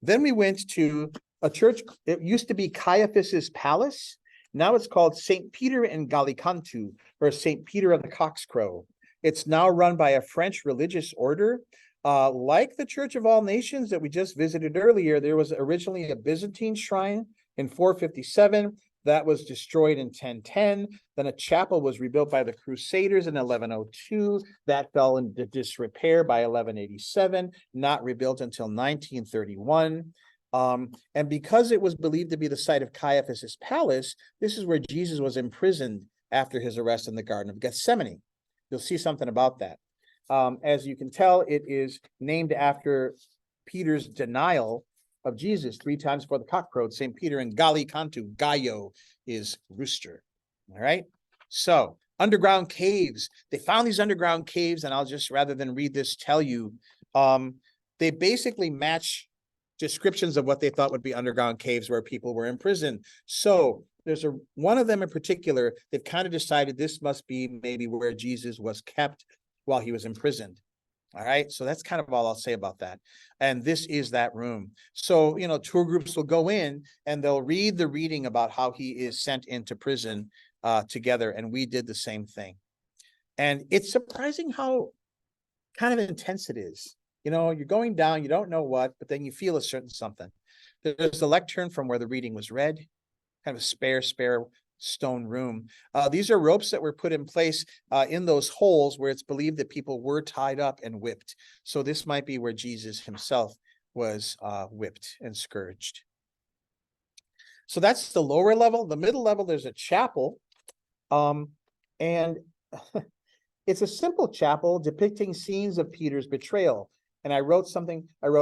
Then we went to a church. It used to be Caiaphas's palace. Now it's called St. Peter and Gallicantu, or St. Peter of the Cockscrow. It's now run by a French religious order. Like the Church of All Nations that we just visited earlier, there was originally a Byzantine shrine in 457 that was destroyed in 1010. Then a chapel was rebuilt by the Crusaders in 1102. That fell into disrepair by 1187, not rebuilt until 1931. And because it was believed to be the site of Caiaphas's palace, this is where Jesus was imprisoned after his arrest in the Garden of Gethsemane. You'll see something about that. As you can tell, it is named after Peter's denial of Jesus 3 times before the cock crowed. St. Peter and Gallicantu, Gallo is rooster. All right. So underground caves. They found these underground caves, and I'll just, rather than read this, tell you, they basically match descriptions of what they thought would be underground caves where people were imprisoned. So there's one of them in particular, they've kind of decided this must be maybe where Jesus was kept while he was imprisoned. All right, so that's kind of all I'll say about that. And this is that room. So, you know, tour groups will go in and they'll read the reading about how he is sent into prison together. And we did the same thing. And it's surprising how kind of intense it is. You know, you're going down, you don't know what, but then you feel a certain something. There's a lectern from where the reading was read, kind of a spare stone room. These are ropes that were put in place in those holes where it's believed that people were tied up and whipped. So this might be where Jesus himself was whipped and scourged. So that's the lower level. The middle level, there's a chapel. And it's a simple chapel depicting scenes of Peter's betrayal. And I wrote,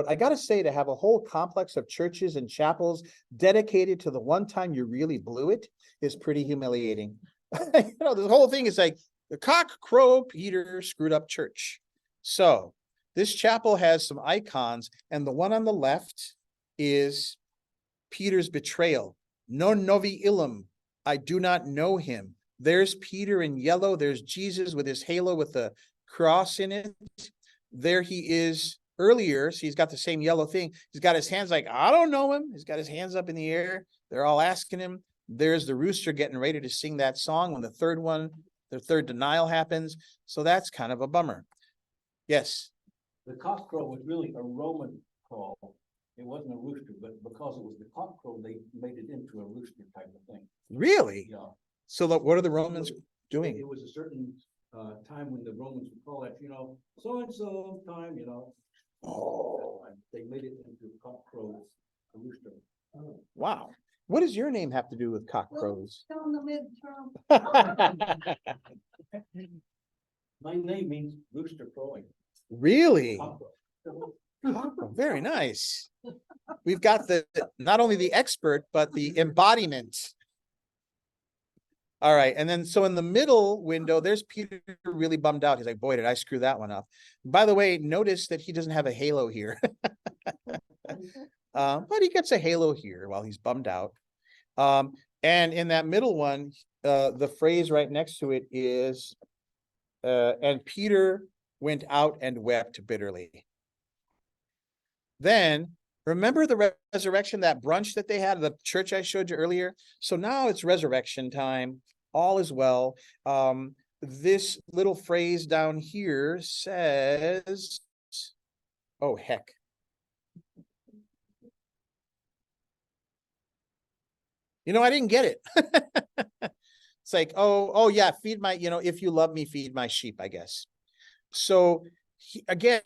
I got to say, to have a whole complex of churches and chapels dedicated to the one time you really blew it is pretty humiliating. You know, the whole thing is like the cock crow Peter screwed up church. So this chapel has some icons, and the one on the left is Peter's betrayal. Non novi illum, I do not know him. There's Peter in yellow. There's Jesus with his halo with the cross in it. There he is earlier. So he's got the same yellow thing. He's got his hands like, I don't know him. He's got his hands up in the air. They're all asking him. There's the rooster getting ready to sing that song when the third denial happens. So that's kind of a bummer. Yes. The cock crow was really a Roman call. It wasn't a rooster, but because it was the cock crow, they made it into a rooster type of thing. Really? Yeah. So what are the Romans doing? It was a certain time when the Romans would call that, you know, so-and-so time, you know. Oh. They made it into cock crow, a rooster. Wow. What does your name have to do with cock crows? Down the midterm. My name means rooster crowing. Really? Cock crow. Oh, very nice. We've got not only the expert, but the embodiment. All right. And then, so in the middle window, there's Peter really bummed out. He's like, boy, did I screw that one up. By the way, notice that he doesn't have a halo here. But he gets a halo here while he's bummed out. And in that middle one, the phrase right next to it is, and Peter went out and wept bitterly. Then, remember the resurrection, that brunch that they had at the church I showed you earlier? So now it's resurrection time. All is well. This little phrase down here says, oh, heck. You know, I didn't get it. It's like, oh yeah, feed my, you know, if you love me, feed my sheep, I guess. So here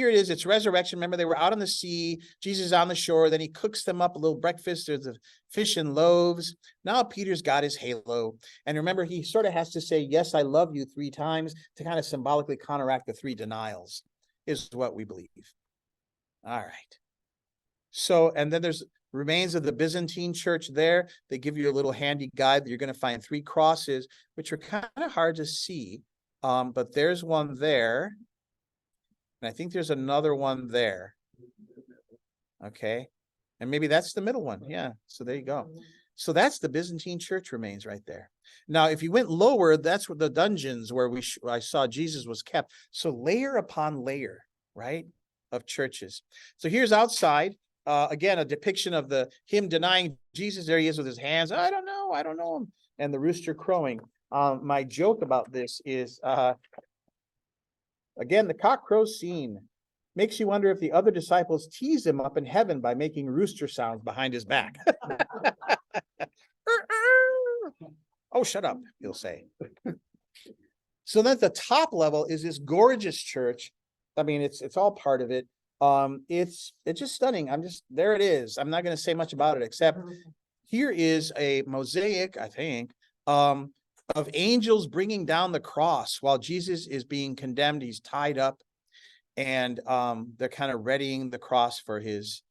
it is. It's resurrection. Remember, they were out on the sea. Jesus is on the shore. Then he cooks them up a little breakfast. There's the fish and loaves. Now Peter's got his halo. And remember, he sort of has to say, yes, I love you 3 times to kind of symbolically counteract the 3 denials, is what we believe. All right. So, and then there's remains of the Byzantine church there. They give you a little handy guide that you're going to find 3 crosses, which are kind of hard to see. But there's one there. And I think there's another one there. Okay. And maybe that's the middle one. Yeah. So there you go. So that's the Byzantine church remains right there. Now, if you went lower, that's where the dungeons where I saw Jesus was kept. So layer upon layer, right, of churches. So here's outside. Again, a depiction of him denying Jesus. There he is with his hands. I don't know him. And the rooster crowing. My joke about this is, again, the cock crow scene makes you wonder if the other disciples tease him up in heaven by making rooster sounds behind his back. Oh, shut up, he'll say. So then at the top level is this gorgeous church. I mean, it's all part of it. It's just stunning. There it is. I'm not going to say much about it, except here is a mosaic, I think, of angels bringing down the cross while Jesus is being condemned. He's tied up, and they're kind of readying the cross for his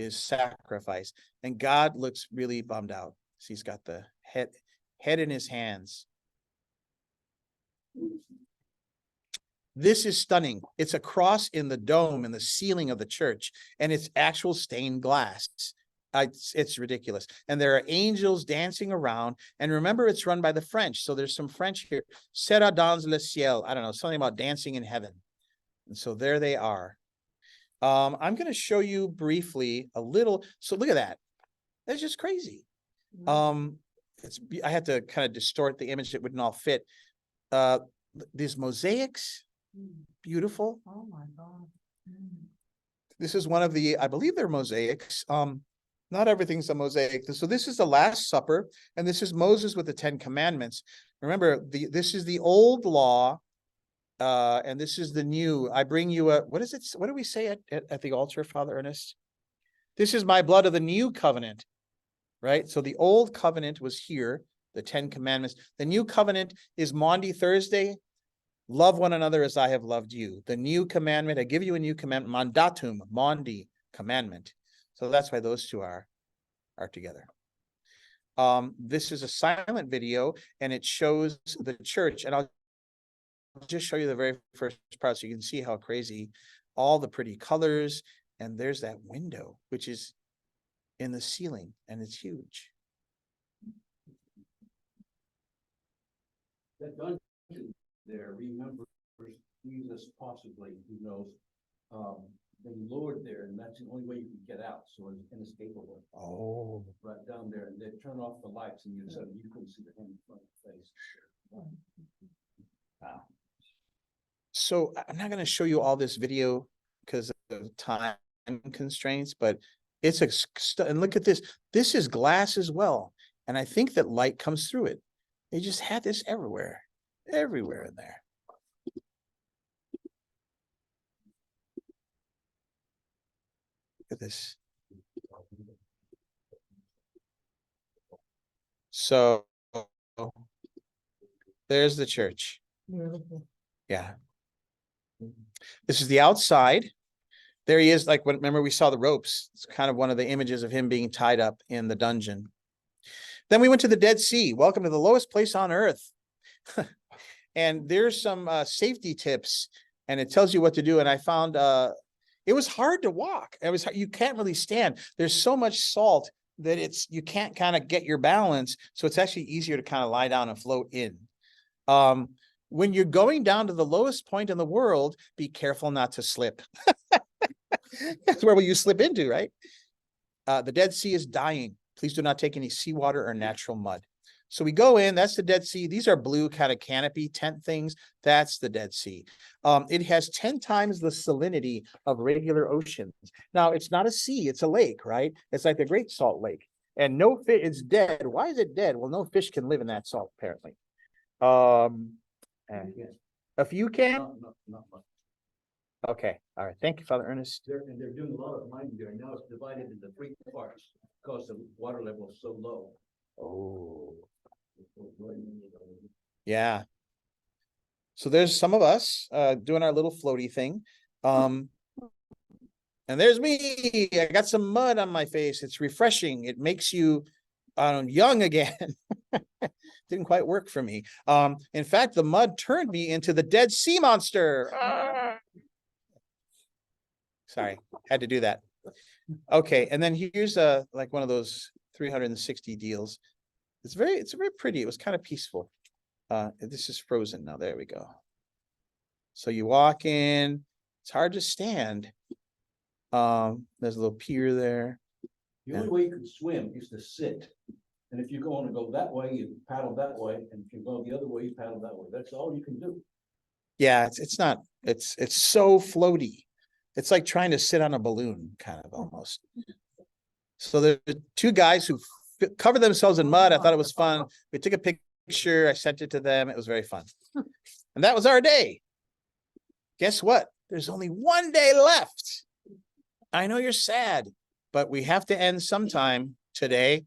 sacrifice. And God looks really bummed out. So he's got the head in his hands. This is stunning. It's a cross in the dome in the ceiling of the church, and it's actual stained glass. It's ridiculous. And there are angels dancing around. And remember, it's run by the French. So there's some French here. Sera dans le ciel. I don't know, something about dancing in heaven. And so there they are. I'm going to show you briefly a little. So look at that. That's just crazy. I had to kind of distort the image. It wouldn't all fit. These mosaics, beautiful. Oh my God. This is one of I believe they're mosaics. Not everything's a mosaic. So this is the Last Supper, and this is Moses with the 10 Commandments. Remember, this is the old law, and this is the new. I bring you what is it? What do we say at the altar, Father Ernest? This is my blood of the new covenant, right? So the old covenant was here, the 10 Commandments. The new covenant is Maundy Thursday. Love one another as I have loved you. The new commandment, I give you a new commandment, mandatum, Maundy, commandment. So that's why those two are together. This is a silent video, and it shows the church. And I'll just show you the very first part so you can see how crazy, all the pretty colors. And there's that window, which is in the ceiling, and it's huge. That dungeon there, remember Jesus possibly, who knows, been lowered there, and that's the only way you can get out, so it's inescapable. Oh. Right down there, and they turn off the lights, and you couldn't see the hand in front of the face. Wow. So I'm not going to show you all this video because of time constraints, but it's and look at this. This is glass as well, and I think that light comes through it. They just had this everywhere in there. Look at this. So there's the church. Yeah. This is the outside. There he is. Like, remember we saw the ropes. It's kind of one of the images of him being tied up in the dungeon. Then we went to the Dead Sea. Welcome to the lowest place on earth. And there's some safety tips, and it tells you what to do. And I found it was hard to walk. You can't really stand. There's so much salt that you can't kind of get your balance. So it's actually easier to kind of lie down and float in. When you're going down to the lowest point in the world, be careful not to slip. That's where you slip into, right? The Dead Sea is dying. Please do not take any seawater or natural mud. So we go in, that's the Dead Sea. These are blue kind of canopy tent things. That's the Dead Sea. It has 10 times the salinity of regular oceans. Now, it's not a sea, it's a lake, right? It's like the Great Salt Lake. And no fish, it's dead. Why is it dead? Well, no fish can live in that salt, apparently. A few can? Not much. Okay, all right. Thank you, Father Ernest. They're doing a lot of mining there. Now it's divided into 3 parts because the water level is so low. Oh. Yeah. So there's some of us doing our little floaty thing. And there's me. I got some mud on my face. It's refreshing. It makes you young again. Didn't quite work for me. In fact, the mud turned me into the Dead Sea monster. Sorry, had to do that. Okay, and then here's like one of those 360 deals. It's very pretty. It was kind of peaceful. This is frozen now. There we go. So you walk in, it's hard to stand. There's a little pier there. The only way you could swim is to sit. And if you're going to go that way, you paddle that way, and if you go the other way, you paddle that way. That's all you can do. Yeah, it's not, it's so floaty. It's like trying to sit on a balloon, kind of almost. So there are two guys who covered themselves in mud. I thought it was fun. We took a picture. I sent it to them. It was very fun. And that was our day. Guess what? There's only one day left. I know you're sad, but we have to end sometime today.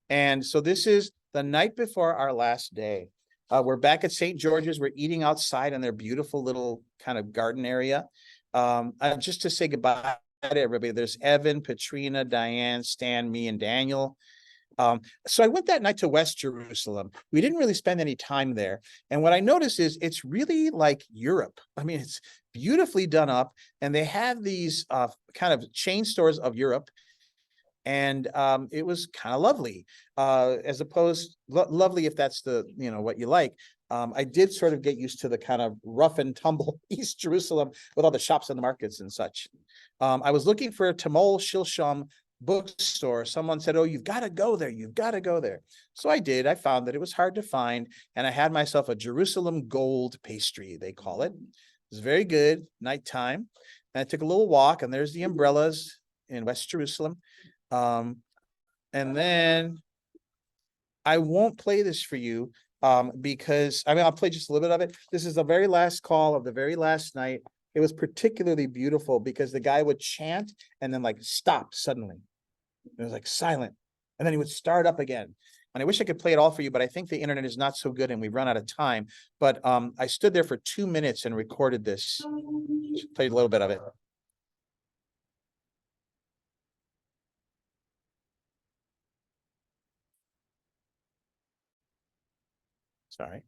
And so this is the night before our last day. We're back at St. George's. We're eating outside in their beautiful little kind of garden area. Just to say goodbye to everybody. There's Evan, Patrina, Diane, Stan, me, and Daniel. So I went that night to West Jerusalem. We didn't really spend any time there. And what I noticed is it's really like Europe. I mean, it's beautifully done up, and they have these kind of chain stores of Europe. And it was kind of lovely, as opposed lovely if that's the, you know, what you like. I did sort of get used to the kind of rough and tumble East Jerusalem with all the shops and the markets and such. I was looking for a Tamol Shilsham bookstore. Someone said, oh, you've got to go there. You've got to go there. So I did. I found that it was hard to find. And I had myself a Jerusalem gold pastry, they call it. It was very good, nighttime. And I took a little walk, and there's the umbrellas in West Jerusalem. And then I won't play this for you because I mean, I'll play just a little bit of it. This is the very last call of the very last night. It was particularly beautiful because the guy would chant and then like stop suddenly. It was like silent. And then he would start up again. And I wish I could play it all for you, but I think the internet is not so good and we've run out of time. But I stood there for 2 minutes and recorded this. Just played a little bit of it. Sorry.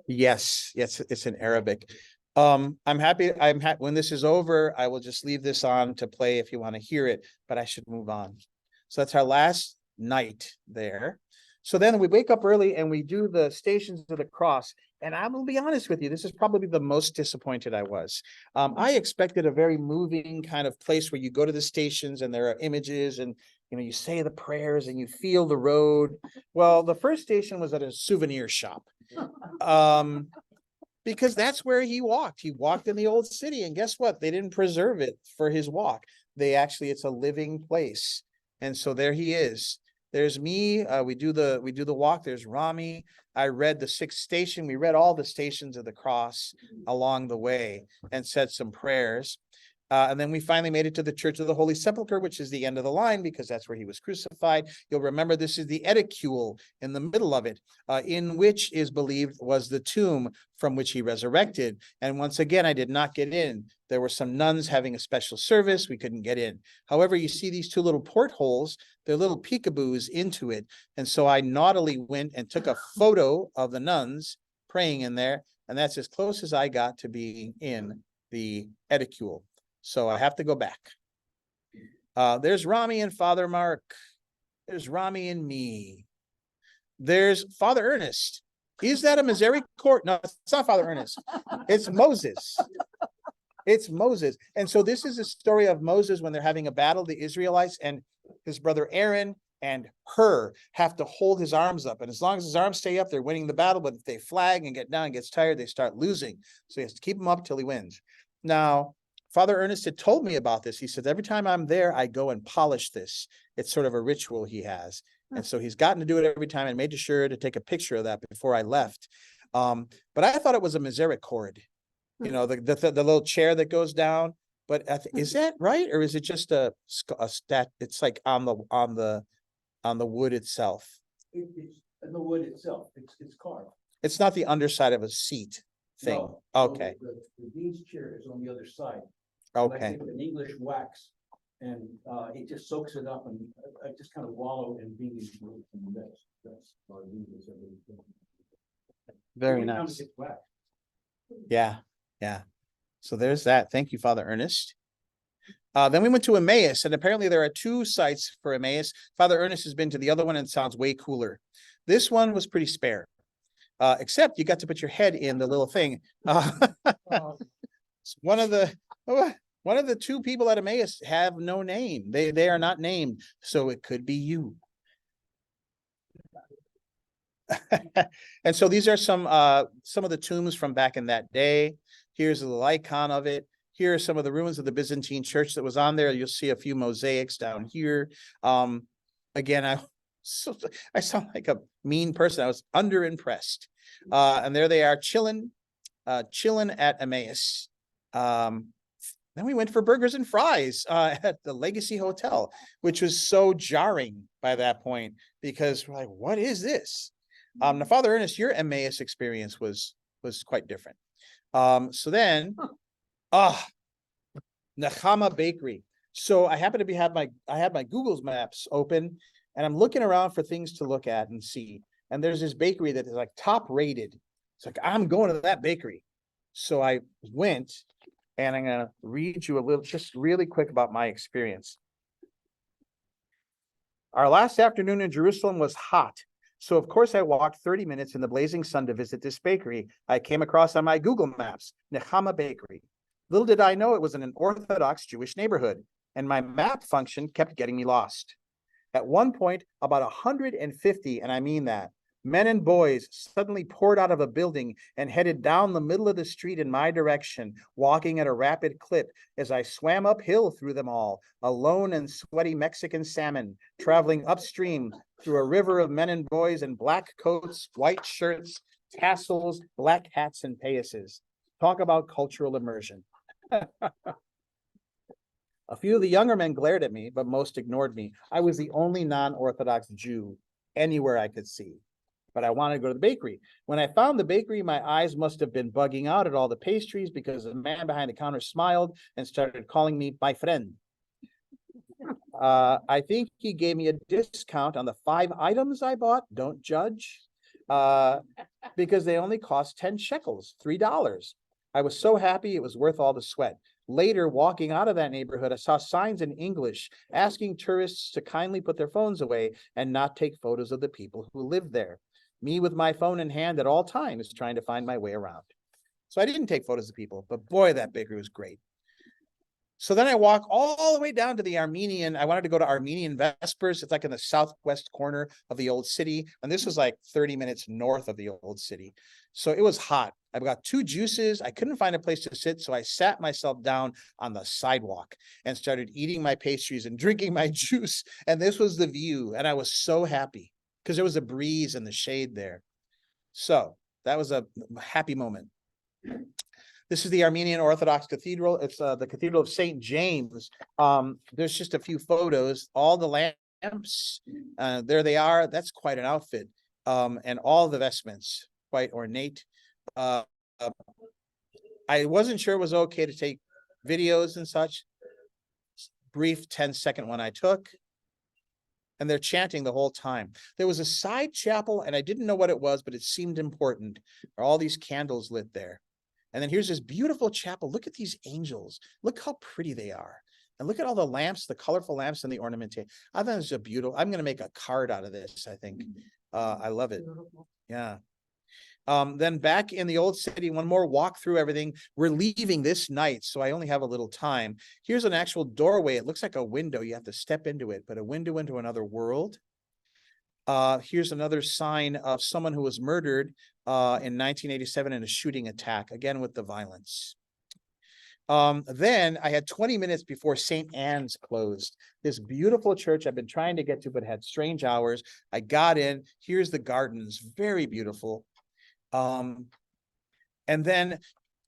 Yes, it's in Arabic. I'm happy. When this is over, I will just leave this on to play if you want to hear it, but I should move on. So that's our last night there. So then we wake up early and we do the Stations of the Cross. And I'm gonna be honest with you, this is probably the most disappointed I was. I expected a very moving kind of place where you go to the stations and there are images and you know you say the prayers and you feel the road. Well, the first station was at a souvenir shop. Because that's where he walked. He walked in the old city, and guess what? They didn't preserve it for his walk. It's a living place. And so there he is. There's me. We do the walk. There's Rami. I read the 6th station. We read all the stations of the cross along the way and said some prayers. And then we finally made it to the Church of the Holy Sepulchre, which is the end of the line because that's where he was crucified. You'll remember this is the edicule in the middle of it, in which is believed was the tomb from which he resurrected. And once again, I did not get in. There were some nuns having a special service. We couldn't get in. However, you see these 2 little portholes. They're little peekaboos into it. And so I naughtily went and took a photo of the nuns praying in there. And that's as close as I got to being in the edicule. So I have to go back. There's Rami and Father Mark. There's Rami and me. There's Father Ernest. Is that a misericord? No, it's not Father Ernest. It's Moses. It's Moses. And so this is a story of Moses when they're having a battle, the Israelites and his brother Aaron and Hur have to hold his arms up. And as long as his arms stay up, they're winning the battle. But if they flag and get down and gets tired, they start losing. So he has to keep them up till he wins. Now, Father Ernest had told me about this. He said, every time I'm there, I go and polish this. It's sort of a ritual he has. And so he's gotten to do it every time and made sure to take a picture of that before I left. But I thought it was a misericord, you know, the little chair that goes down. But is that right? Or is it just a stat? It's like on the wood itself. It's the wood itself, it's carved. It's not the underside of a seat thing. No, Okay, The dean's chair is on the other side. okay. Like an English wax, and it just soaks it up, and I just kind of wallow in being in this. That's our English. Very Every time it nice. gets waxed. Yeah, yeah. So there's that. Thank you, Father Ernest. Then we went to Emmaus, and apparently there are two sites for Emmaus. Father Ernest has been to the other one and it sounds way cooler. This one was pretty spare, except you got to put your head in the little thing. One of the two people at Emmaus have no name. They are not named, so it could be you. And so these are some of the tombs from back in that day. Here's a little icon of it. Here are some of the ruins of the Byzantine church that was on there. You'll see a few mosaics down here. Again, I sound like a mean person. I was underimpressed. And there they are chilling at Emmaus. Then we went for burgers and fries at the Legacy Hotel, which was so jarring by that point because we're like, what is this? Now, Father Ernest, your Emmaus experience was quite different. So then, Nechama Bakery. So I happen to I had my Google Maps open, and I'm looking around for things to look at and see. And there's this bakery that is like top rated. It's like, I'm going to that bakery. So I went, and I'm gonna read you a little, just really quick about my experience. Our last afternoon in Jerusalem was hot. So of course I walked 30 minutes in the blazing sun to visit this bakery I came across on my Google Maps, Nechama Bakery. Little did I know it was in an Orthodox Jewish neighborhood, and my map function kept getting me lost. At one point, about 150, and I mean that, men and boys suddenly poured out of a building and headed down the middle of the street in my direction, walking at a rapid clip as I swam uphill through them all, a lone and sweaty Mexican salmon, traveling upstream through a river of men and boys in black coats, white shirts, tassels, black hats, and payasses. Talk about cultural immersion. A few of the younger men glared at me, but most ignored me. I was the only non-Orthodox Jew anywhere I could see. But I wanted to go to the bakery. When I found the bakery, my eyes must have been bugging out at all the pastries because the man behind the counter smiled and started calling me my friend. I think he gave me a discount on the 5 items I bought. Don't judge. Because they only cost 10 shekels, $3. I was so happy it was worth all the sweat. Later, walking out of that neighborhood, I saw signs in English asking tourists to kindly put their phones away and not take photos of the people who lived there. Me with my phone in hand at all times, trying to find my way around. So I didn't take photos of people, but boy, that bakery was great. So then I walk all the way down to the Armenian. I wanted to go to Armenian Vespers. It's like in the southwest corner of the old city. And this was like 30 minutes north of the old city. So it was hot. I've got 2 juices. I couldn't find a place to sit. So I sat myself down on the sidewalk and started eating my pastries and drinking my juice. And this was the view. And I was so happy because there was a breeze and the shade there. So that was a happy moment. This is the Armenian Orthodox Cathedral. It's the Cathedral of St. James. There's just a few photos. All the lamps, there they are. That's quite an outfit. And all the vestments, quite ornate. I wasn't sure it was okay to take videos and such. Brief 10-second one I took. And they're chanting the whole time. There was a side chapel, and I didn't know what it was, but it seemed important. There are all these candles lit there. And then here's this beautiful chapel. Look at these angels. Look how pretty they are. And look at all the lamps, the colorful lamps and the ornamentation. I thought it was a beautiful, I'm going to make a card out of this, I think. I love it. Yeah. Then back in the old city, one more walk through everything. We're leaving this night, so I only have a little time. Here's an actual doorway. It looks like a window. You have to step into it, but a window into another world. Here's another sign of someone who was murdered in 1987 in a shooting attack, again with the violence. Then I had 20 minutes before St. Anne's closed. This beautiful church I've been trying to get to, but had strange hours. I got in. Here's the gardens, very beautiful. And then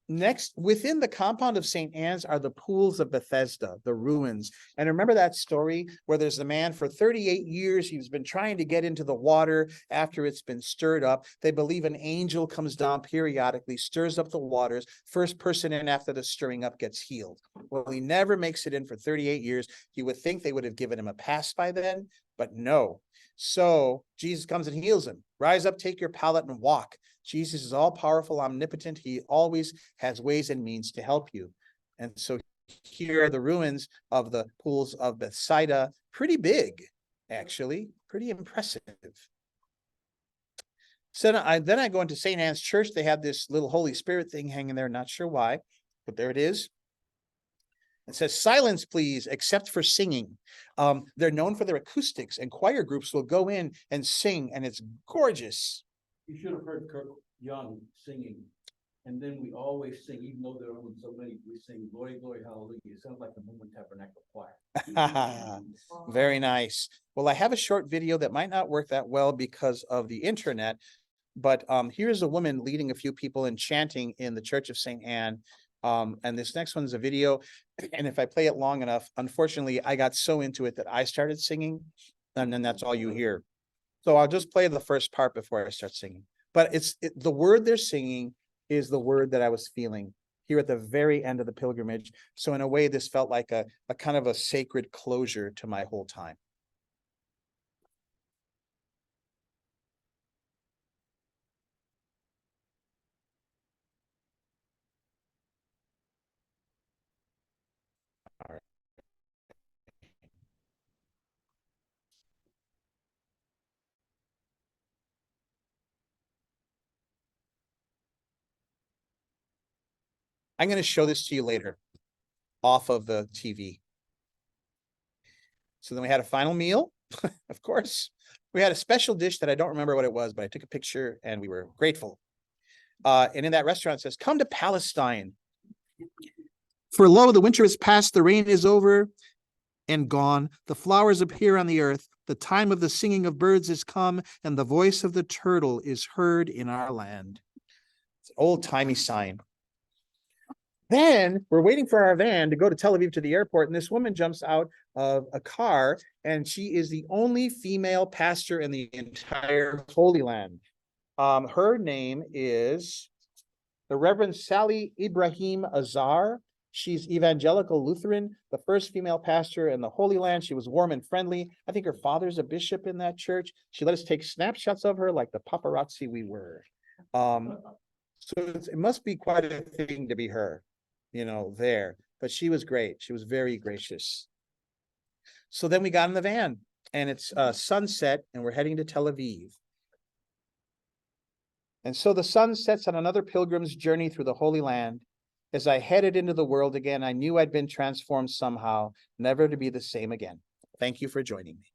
Next, within the compound of St. Anne's are the pools of Bethesda, the ruins. And remember that story where there's a man for 38 years, he's been trying to get into the water after it's been stirred up. They believe an angel comes down periodically, stirs up the waters. First person in after the stirring up gets healed. Well, he never makes it in for 38 years. You would think they would have given him a pass by then, but no. So Jesus comes and heals him. Rise up, take your pallet and walk. Jesus is all powerful, omnipotent. He always has ways and means to help you. And so here are the ruins of the pools of Bethsaida. Pretty big, actually, pretty impressive. So then I go into St. Anne's Church. They have this little Holy Spirit thing hanging there. Not sure why, but there it is. It says, silence, please, except for singing. They're known for their acoustics, and choir groups will go in and sing, and it's gorgeous. You should have heard Kirk Young singing. And then we always sing, even though there are so many, we sing Glory, Glory, Hallelujah. It sounds like the Mormon Tabernacle Choir. Very nice. Well, I have a short video that might not work that well because of the internet, but here's a woman leading a few people in chanting in the Church of St. Anne. And this next one is a video. And if I play it long enough, unfortunately, I got so into it that I started singing, and then that's all you hear. So I'll just play the first part before I start singing. But the word they're singing is the word that I was feeling here at the very end of the pilgrimage. So in a way, this felt like a kind of a sacred closure to my whole time. All right. I'm going to show this to you later off of the TV. So then we had a final meal, of course. We had a special dish that I don't remember what it was, but I took a picture and we were grateful. And in that restaurant it says, come to Palestine. For lo, the winter is past, the rain is over and gone. The flowers appear on the earth. The time of the singing of birds is come, and the voice of the turtle is heard in our land. It's an old-timey sign. Then we're waiting for our van to go to Tel Aviv to the airport, and this woman jumps out of a car, and she is the only female pastor in the entire Holy Land. Her name is the Reverend Sally Ibrahim Azar. She's evangelical Lutheran, the first female pastor in the Holy Land. She was warm and friendly. I think her father's a bishop in that church. She let us take snapshots of her like the paparazzi we were. So it must be quite a thing to be her, you know, there. But she was great. She was very gracious. So then we got in the van, and it's sunset, and we're heading to Tel Aviv. And so the sun sets on another pilgrim's journey through the Holy Land. As I headed into the world again, I knew I'd been transformed somehow, never to be the same again. Thank you for joining me.